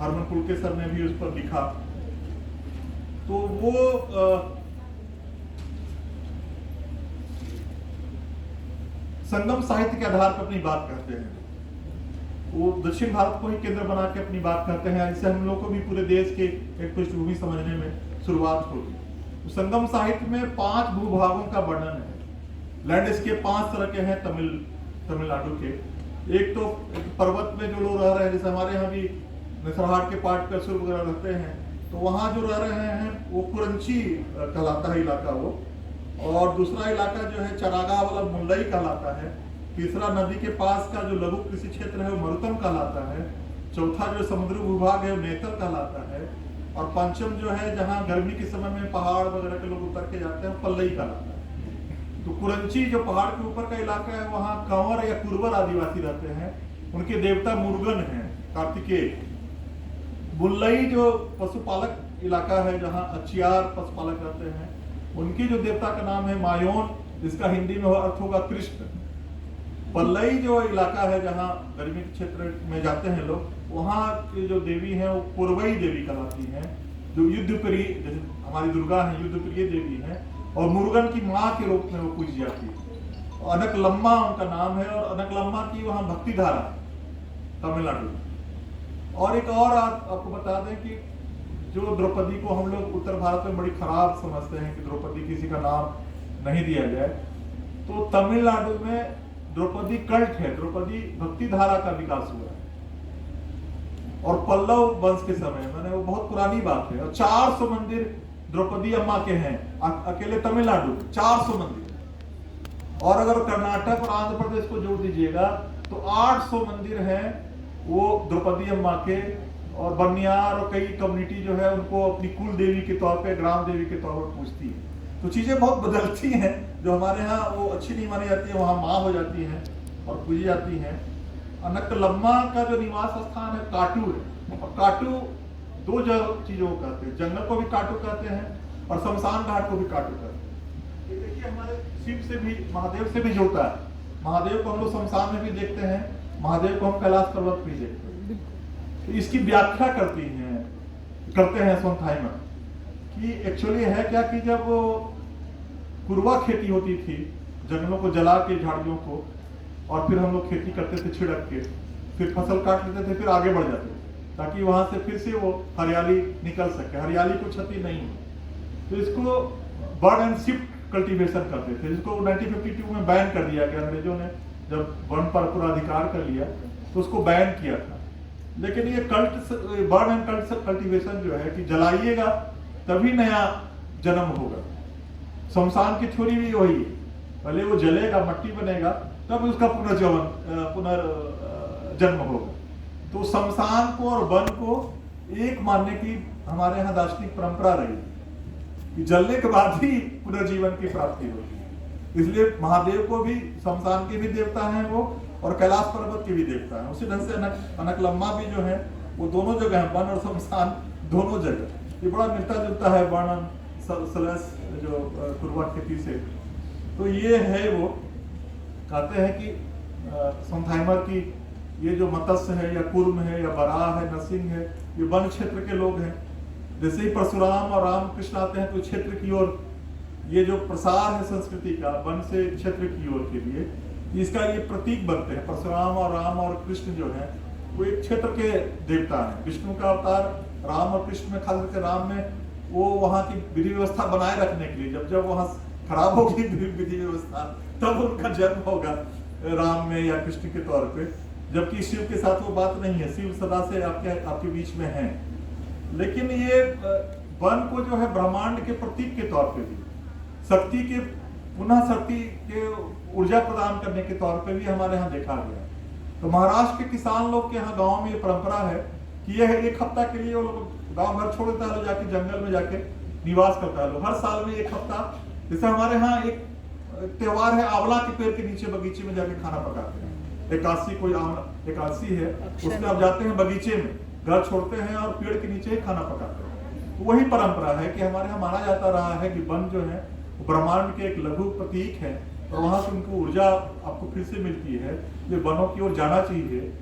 हरमन पुलकेसर ने भी उस पर लिखा। तो वो संगम साहित्य के आधार पर अपनी बात करते हैं। वो दक्षिण भारत को ही केंद्र बना के अपनी बात करते हैं, इससे हम लोग को भी पूरे देश के एक पृष्ठभूमि समझने में शुरुआत होगी। तो संगम साहित्य में 5 भूभागों का वर्णन है। लैंडस्केप 5 तरह के हैं तमिलनाडु के। एक तो पर्वत में जो लोग रह रहे हैं, जैसे हमारे यहाँ भी निसरहाट के पाट पे सुर वगैरह रहते हैं, तो वहाँ जो रह रहे हैं वो कुरंची कहलाता है इलाका वो। और दूसरा इलाका जो है चरागाह वाला मुल्लई कहलाता है। तीसरा नदी के पास का जो लघु कृषि क्षेत्र है वो मरुतम कहलाता है। चौथा जो समुद्री भूभाग है वो नेतल कहलाता है। और पंचम जो है जहाँ गर्मी के समय में पहाड़ वगैरह के लोग उतर के जाते हैं पल्लई कहलाता है। तो कुरंची जो पहाड़ के ऊपर का इलाका है वहाँ कंवर या कुरवर आदिवासी रहते हैं, उनके देवता मुर्गन है, कार्तिकेय। मुल्लई जो पशुपालक इलाका है जहाँ अचियार पशुपालक रहते हैं, उनकी जो देवता का नाम है मायोन, जिसका हिंदी में अर्थ होगा कृष्ण। पल्लई जो इलाका है जहाँ गर्मी के क्षेत्र में जाते हैं लोग, वहाँ की जो देवी है वो पूर्वई देवी कहलाती हैं, जो युद्ध प्रिय, जैसे हमारी दुर्गा है युद्ध प्रिय देवी है, और मुर्गन की माँ के रूप में वो पूजी जाती है। अनकलम्मा उनका नाम है, और अनकलम्मा की वहाँ भक्ति धारा तमिलनाडु। और एक और आपको बता दें कि जो द्रौपदी को हम लोग उत्तर भारत में बड़ी खराब समझते हैं कि द्रौपदी किसी का नाम नहीं दिया जाए, तो तमिलनाडु में द्रौपदी कल्ट है, द्रौपदी भक्ति धारा का विकास हुआ है। और पल्लव वंश के समय, मैंने वो बहुत पुरानी बात है, और 400 मंदिर द्रौपदी अम्मा के हैं अकेले तमिलनाडु, 400 मंदिर। और अगर कर्नाटक और आंध्र प्रदेश को जोड़ दीजिएगा तो 800 मंदिर हैं वो द्रौपदी अम्मा के। और बनियार और कई कम्युनिटी जो है उनको अपनी कुल देवी के तौर पे, ग्राम देवी के तौर पर पूजती है। तो चीजें बहुत बदलती हैं, जो हमारे यहाँ वो अच्छी नहीं मानी जाती है वहाँ माँ हो जाती हैं और पूजी जाती हैं। अनकलम्मा का जो निवास स्थान है काटू है, और काटू 2 चीजों को कहते हैं, जंगल को भी काटू कहते हैं और शमशान घाट को भी काटू कहते हैं। देखिए हमारे शिव से भी, महादेव से भी जुड़ता है। महादेव को हम लोग शमशान में भी देखते हैं, महादेव को हम कैलाश पर्वत भी देखते हैं। तो इसकी व्याख्या करते हैं सोनथाइमर कि एक्चुअली है क्या कि जब वो कुरवा खेती होती थी, जंगलों को जला के झाड़ियों को, और फिर हम लोग खेती करते थे छिड़क के, फिर फसल काट लेते थे, फिर आगे बढ़ जाते थे ताकि वहां से फिर से वो हरियाली निकल सके, हरियाली को क्षति नहीं हो। तो इसको बर्ड एंड शिफ्ट कल्टीवेशन करते थे, जिसको 1952 में बैन कर दिया गया। अंग्रेजों ने जब वन पर पूरा अधिकार कर लिया तो उसको बैन किया था। लेकिन ये बर्ड एंड कल्टीवेशन जो है कि जलाइएगा तभी नया जन्म होगा। शमशान की थ्योरी भी वही है, पहले वो जलेगा, मट्टी बनेगा, तब उसका पुनर्जन्म होगा। तो शमशान को और वन को एक मानने की हमारे यहाँ दार्शनिक परंपरा रही कि जलने के बाद ही पुनर्जीवन की प्राप्ति होगी। इसलिए महादेव को भी शमशान के भी देवता हैं वो, और कैलाश पर्वत के भी देवता है। उसी ढंग से अनकलम्मा भी जो है वो दोनों जगह है, वन और शमशान दोनों जगह। ये बड़ा मिलता जुलता है वर्णन सलस जो कुरवा खेती से। तो ये है, वो कहते हैं कि सोनथाइमर की ये जो मत्स्य है या कुर्म है या बराह है, नरसिंह है, ये वन क्षेत्र के लोग हैं। जैसे ही परशुराम और रामकृष्ण आते हैं तो क्षेत्र की ओर ये जो प्रसार है संस्कृति का वन से क्षेत्र की ओर के लिए, इसका ये प्रतीक बनते हैं। परशुराम और राम और कृष्ण जो है वो एक क्षेत्र के देवता हैं। विष्णु का अवतार राम और कृष्ण में, खास करके राम में, वो वहाँ की विधि व्यवस्था बनाए रखने के लिए, जब वहाँ खराब होगी विधि व्यवस्था तब उनका जन्म होगा राम में या कृष्ण के तौर पे। जबकि शिव के साथ वो बात नहीं है, शिव सदा से आपके बीच में है। लेकिन ये वन को जो है ब्रह्मांड के प्रतीक के तौर पे भी, शक्ति के पुनः शक्ति के ऊर्जा प्रदान करने के तौर पे भी हमारे यहाँ देखा गया। तो महाराष्ट्र के किसान लोग के यहाँ गांव में ये परंपरा है कि यह एक हफ्ता के लिए वो लोग गांव घर छोड़ देता है, लोग जाके जंगल में जाके निवास करता है। लोग हर साल में एक हफ्ता, जैसे हमारे यहाँ एक त्योहार है आंवला के पेड़ के नीचे बगीचे में जाके खाना पकाते हैं। एकादशी, कोई एकादशी है, उसमें आप जाते हैं बगीचे में, घर छोड़ते हैं और पेड़ के नीचे ही खाना पकाते हैं। तो वही परंपरा है कि हमारे यहाँ माना जाता रहा है कि वन जो है ब्रह्मांड के एक लघु प्रतीक है, और वहां से उनको ऊर्जा आपको फिर से मिलती है। ये वनों की ओर जाना चाहिए।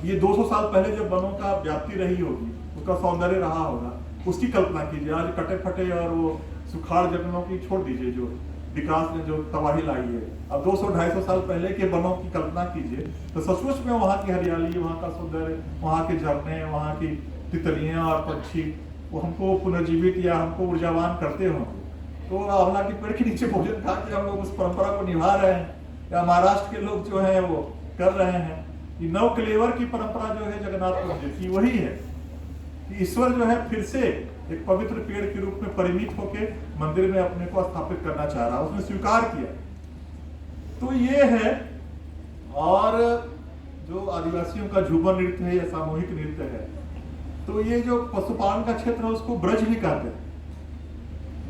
ये 200 साल पहले जब वनों का व्याप्ति रही होगी, उसका सौंदर्य रहा होगा, उसकी कल्पना कीजिए। आज कटे फटे और वो सुखाड़ जंगलों की छोड़ दीजिए, जो विकास ने जो तबाही लाई है। अब 200-250 साल पहले के वनों की कल्पना कीजिए, तो सचमुच में वहाँ की हरियाली, वहाँ का सौंदर्य, वहाँ के झरने, वहाँ की तितलियां और पक्षी, वो हमको पुनर्जीवित या हमको ऊर्जावान करते होंगे। तो आंवला के पेड़ के नीचे भोजन खा के हम लोग उस परंपरा को निभा रहे हैं, या महाराष्ट्र के लोग जो है वो कर रहे हैं। ये नव कलेवर की परंपरा जो है जगन्नाथ मंदिर की वही है कि ईश्वर जो है फिर से एक पवित्र पेड़ के रूप में परिणित होके मंदिर में अपने को स्थापित करना चाह रहा, उसने स्वीकार किया। तो ये है। और जो आदिवासियों का झूमर नृत्य है या सामूहिक नृत्य है, तो ये जो पशुपालन का क्षेत्र है उसको ब्रज भी कहते हैं,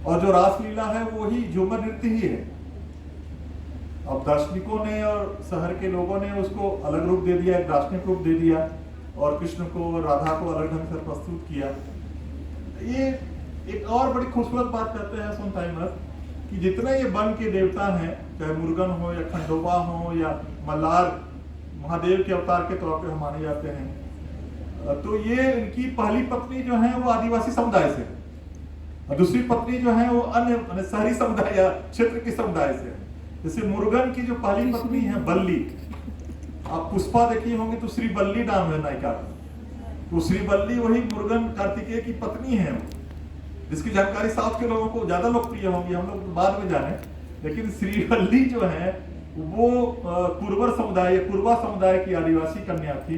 और जो रासलीला है वो ही झूमर नृत्य ही है। अब दार्शनिकों ने और शहर के लोगों ने उसको अलग रूप दे दिया, एक दार्शनिक रूप दे दिया, और कृष्ण को और राधा को अलग ढंग से प्रस्तुत किया। ये एक और बड़ी खूबसूरत बात कहते हैं सोनथाइमर कि जितने ये वन के देवता हैं, चाहे मुर्गन हो या खंडोबा हो या मल्लार, महादेव के अवतार के तौर पे हम माने जाते हैं। तो ये इनकी पहली पत्नी जो है वो आदिवासी समुदाय से है, और दूसरी पत्नी जो है वो अन्य शहरी समुदाय या क्षेत्र के समुदाय से है। जैसे मुर्गन की जो पहली पत्नी है बल्ली, आप पुष्पा देखी होंगे तो श्री बल्ली नाम है नायिका का, तो श्री बल्ली वही मुर्गन कार्तिकेय की पत्नी है, जिसकी जानकारी साउथ के लोगों को ज्यादा लोकप्रिय होंगी, हम लोग बाद में जाने। लेकिन श्री बल्ली जो है वो कुरवर समुदाय या कुरवा समुदाय की आदिवासी कन्या थी,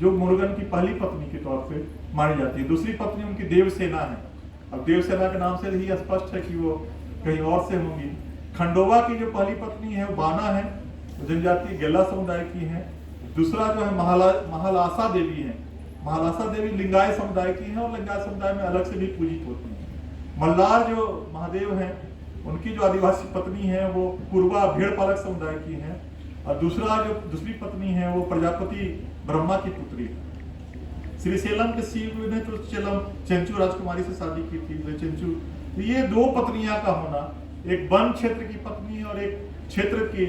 जो मुर्गन की पहली पत्नी के तौर पे मानी जाती है। दूसरी पत्नी उनकी देवसेना है। अब देवसेना के नाम से ही स्पष्ट है कि वो कहीं और से होंगी। खंडोबा की जो पहली पत्नी है वो बाना है, जनजाति गेला समुदाय की है। दूसरा जो है महालासा देवी है। महालासा देवी लिंगायत समुदाय की है, और लिंगायत समुदाय में अलग से भी पूजित होती है। मल्लार जो महादेव हैं, उनकी जो आदिवासी पत्नी है वो कुरवा भेड़ पालक समुदाय की है, और दूसरी पत्नी है वो प्रजापति ब्रह्मा की पुत्री है। श्रीशैलम के शिव ने तो चेंचू राजकुमारी से शादी की थी, चेंचू। तो ये दो पत्नियां का होना, एक वन क्षेत्र की पत्नी और एक क्षेत्र की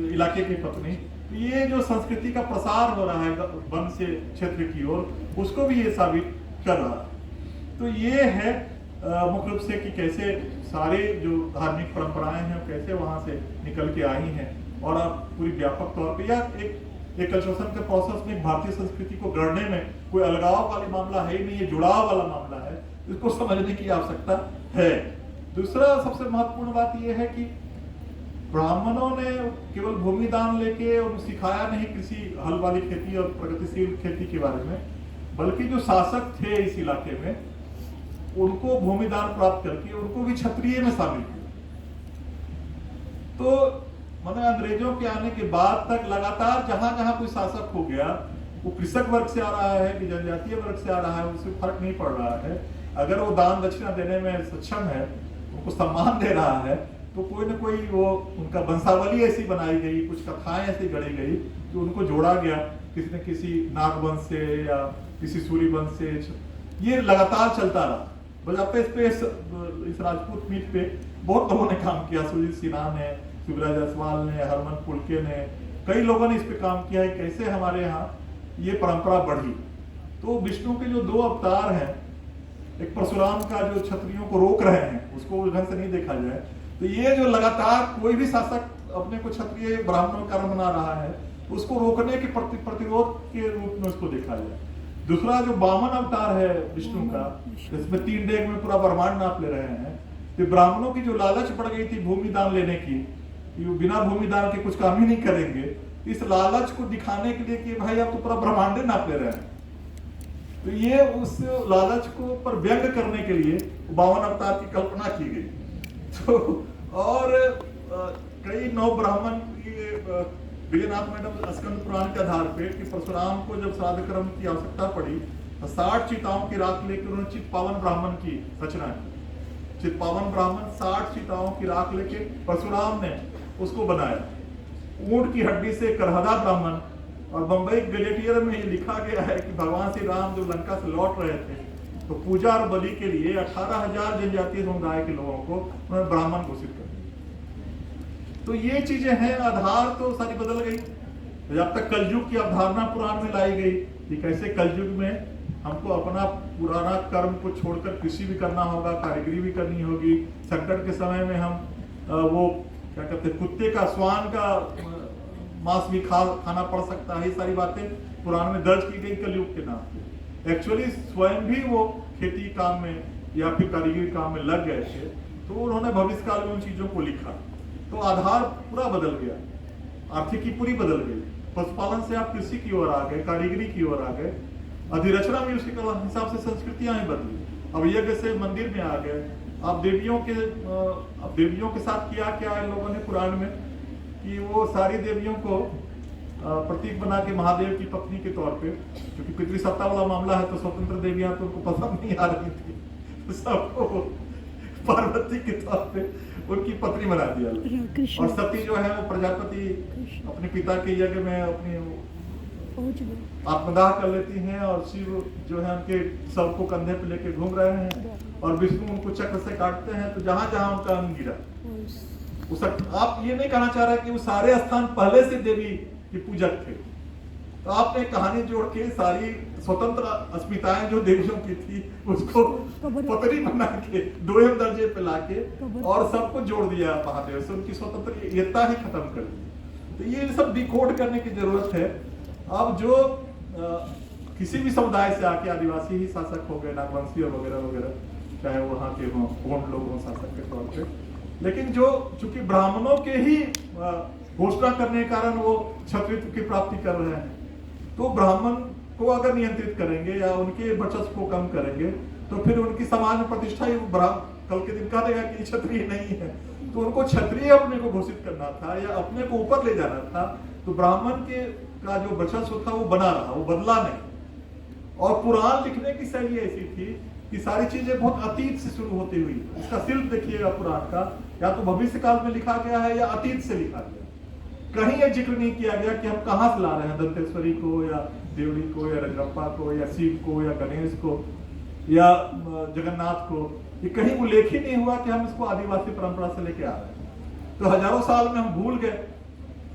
इलाके की पत्नी, तो ये जो संस्कृति का प्रसार हो रहा है वन से क्षेत्र की ओर, उसको भी ये साबित कर रहा है। तो ये है। मुख्य रूप से कि कैसे सारे जो धार्मिक परंपराएं हैं कैसे वहां से निकल के आई हैं, और अब पूरी व्यापक तौर पे या एक कल्चरेशन के प्रोसेस में भारतीय संस्कृति को गढ़ने में कोई अलगाव वाली मामला है ही नहीं, ये जुड़ाव वाला मामला है, इसको समझने की आवश्यकता है। दूसरा सबसे महत्वपूर्ण बात यह है कि ब्राह्मणों ने केवल भूमि दान लेके और सिखाया नहीं कृषि हल वाली खेती और प्रगतिशील खेती के बारे में, बल्कि जो शासक थे इस इलाके में उनको भूमि दान प्राप्त करके उनको भी क्षत्रिय में शामिल किया। तो मैंने अंग्रेजों के आने के बाद तक लगातार जहां जहां कोई शासक हो गया, वो कृषक वर्ग से आ रहा है कि जनजातीय वर्ग से आ रहा है, उससे फर्क नहीं पड़ रहा है, अगर वो दान दक्षिणा देने में सक्षम है, उनको सम्मान दे रहा है, तो कोई ना कोई वो उनका वंशावली ऐसी बनाई गई, कुछ कथाएं ऐसी गढ़ी गई कि उनको जोड़ा गया किसी न किसी नागवंश से या किसी सूर्य वंश से। ये लगातार चलता रहा। बजाते इस राजपूत मीट पे बहुत लोगों ने काम किया, सुजीत सिन्हा ने, शिवराज जायसवाल ने, हरमन पुलके ने, कई लोगों ने इस पे काम किया है कैसे हमारे यहाँ ये परंपरा बढ़ी। तो विष्णु के जो 2 अवतार हैं, एक परशुराम का जो क्षत्रियों को रोक रहे हैं, उसको ढंग से नहीं देखा जाए, तो ये जो लगातार कोई भी शासक अपने को क्षत्रिय ब्राह्मणों का बना रहा है, तो उसको रोकने के प्रतिरोध के रूप में उसको देखा जाए। दूसरा जो वामन अवतार है विष्णु का, जिसमें 3 डेग में पूरा ब्रह्मांड नाप ले रहे हैं, तो ब्राह्मणों की जो लालच बढ़ गई थी भूमि दान लेने की, बिना भूमि दान के कुछ काम ही नहीं करेंगे, इस लालच को दिखाने के लिए कि भाई आप तो पूरा ब्रह्मांड नाप ले रहे हैं, तो ये उस लालच को पर व्यंग करने के लिए 52 अवतार की कल्पना की गई। तो और कई 9 ब्राह्मण विजयनाथ मैडम स्कंद पुराण के आधार पे कि परशुराम को जब श्राद्ध कर्म की आवश्यकता पड़ी तो 60 चिताओं की राख लेकर उन्होंने चित्पावन ब्राह्मण की रचना की। चित्पावन ब्राह्मण 60 चिताओं की राख लेके परशुराम ने उसको बनाया। ऊंट की हड्डी से करहदा ब्राह्मण, और बंबई गजेटियर में ये लिखा गया है कि भगवान श्री राम जब लंका से लौट रहे थे तो पूजा और बलि के लिए 18,000 जनजातीय समुदाय के लोगों को उन्होंने ब्राह्मण घोषित कर दिया। तो ये चीजें हैं, आधार तो सारी बदल गई। जब तक कलयुग की अवधारणा पुराण में लाई गई कि कैसे कलयुग में हमको अपना पुराना कर्म को छोड़कर कृषि भी करना होगा, कारीगरी भी करनी होगी, संकट के समय में हम वो क्या कहते हैं कुत्ते का स्वान का मांस भी खाना पड़ सकता है, ये सारी बातें पुराण में दर्ज की गई कलयुग के नाम पे। एक्चुअली स्वयं भी वो खेती काम में या फिर कारीगरी काम में लग गए थे, तो उन्होंने भविष्य काल में उन चीजों को लिखा, तो आधार पूरा बदल गया, आर्थिकी पूरी बदल गई। पशुपालन से आप कृषि की ओर आ गए, कारीगरी की ओर आ गए, अधिरचना भी उसी के हिसाब से संस्कृतियां ही बदली। अब यज्ञ से मंदिर में आ गए, अब देवियों के साथ किया क्या है लोगों ने पुराण में कि वो सारी देवियों को प्रतीक बना के महादेव की पत्नी के तौर पे, क्योंकि पितृसत्ता वाला मामला है तो स्वतंत्र देवियां तो उनको पसंद नहीं आ रही थी, तो सबको पार्वती के तौर पे उनकी पत्नी बना दिया। और सती जो है वो प्रजापति अपने पिता के यज्ञ में अपनी आत्मदाह कर लेती हैं, और शिव जो है उनके शव को कंधे पे लेके घूम रहे हैं, और विष्णु उनको चक्र से काटते हैं, तो जहां जहां उनका अंग गिरा। आप ये नहीं कहना चाह रहे कि वो सारे स्थान पहले से देवी की पूजक थे, तो आपने कहानी जोड़ के सारी स्वतंत्र अस्मिताएं जो देवियों की थी उसको पतरी बना के 2वें दर्जे पे लाके और सबको जोड़ दिया महादेव से, उनकी स्वतंत्रता ही खत्म कर दी। तो ये सब डिकोड करने की जरूरत है। अब जो किसी भी समुदाय से आके आदिवासी ही शासक हो गए, नागवंशी और वगैरह वगैरह, चाहे वहाँ के हों गोंड लोग हों शासक के तौर पे, लेकिन जो चूंकि ब्राह्मणों के ही घोषणा करने के कारण वो क्षत्रित्व की प्राप्ति कर रहे हैं, तो ब्राह्मण को अगर नियंत्रित करेंगे या उनके वर्चस्व को कम करेंगे तो फिर उनकी समाज में प्रतिष्ठा ही कल के दिन कहा देगा कि क्षत्रिय नहीं है, तो उनको क्षत्रिय अपने को घोषित करना था या अपने को ऊपर ले जाना था। तो ब्राह्मण के का जो वर्चस्व था वो बना रहा, वो बदला नहीं। और पुराण लिखने की शैली ऐसी थी कि सारी चीजें बहुत अतीत से शुरू होती हुई, इसका शिल्प देखिएगा पुराण का, या तो भविष्य काल में लिखा गया है या अतीत से लिखा गया। कहीं यह जिक्र नहीं किया गया कि हम कहां से ला रहे हैं, दंतेश्वरी को या देवड़ी को या रजरप्पा को या शिव को या गणेश को या जगन्नाथ को, ये कहीं उल्लेख ही नहीं हुआ कि हम इसको आदिवासी परंपरा से लेके आ रहे हैं। तो हजारों साल में हम भूल गए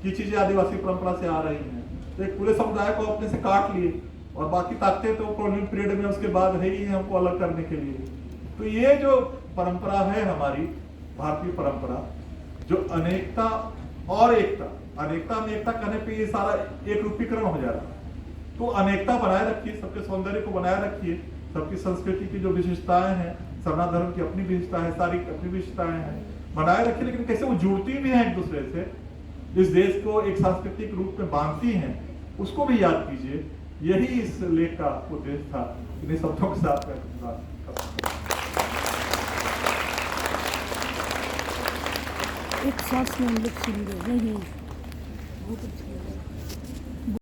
कि चीजें आदिवासी परंपरा से आ रही हैं, तो एक पूरे समुदाय को अपने से काट लिए, और बाकी ताकतें तो कॉलोनियल पीरियड में उसके बाद है ही हमको अलग करने के लिए। तो ये जो परंपरा है हमारी भारतीय परंपरा, जो अनेकता और एकता, अनेकता में एकता करने पे ये सारा एक रूपीकरण हो जा रहा है। तो अनेकता बनाए रखिए, सबके सौंदर्य को बनाए रखिए, सबकी संस्कृति की जो विशेषताएं हैं, सनातन धर्म की अपनी विशेषता है, सारी अपनी विशेषताएं हैं, बनाए रखिए, लेकिन कैसे वो जुड़ती भी हैं एक दूसरे से, इस देश को एक सांस्कृतिक रूप में बांधती हैं, उसको भी याद कीजिए। यही इस लेख का उद्देश्य था। इन्हीं शब्दों के साथ मैं एक सांस में हम लोग सुन रहे हैं। बहुत अच्छा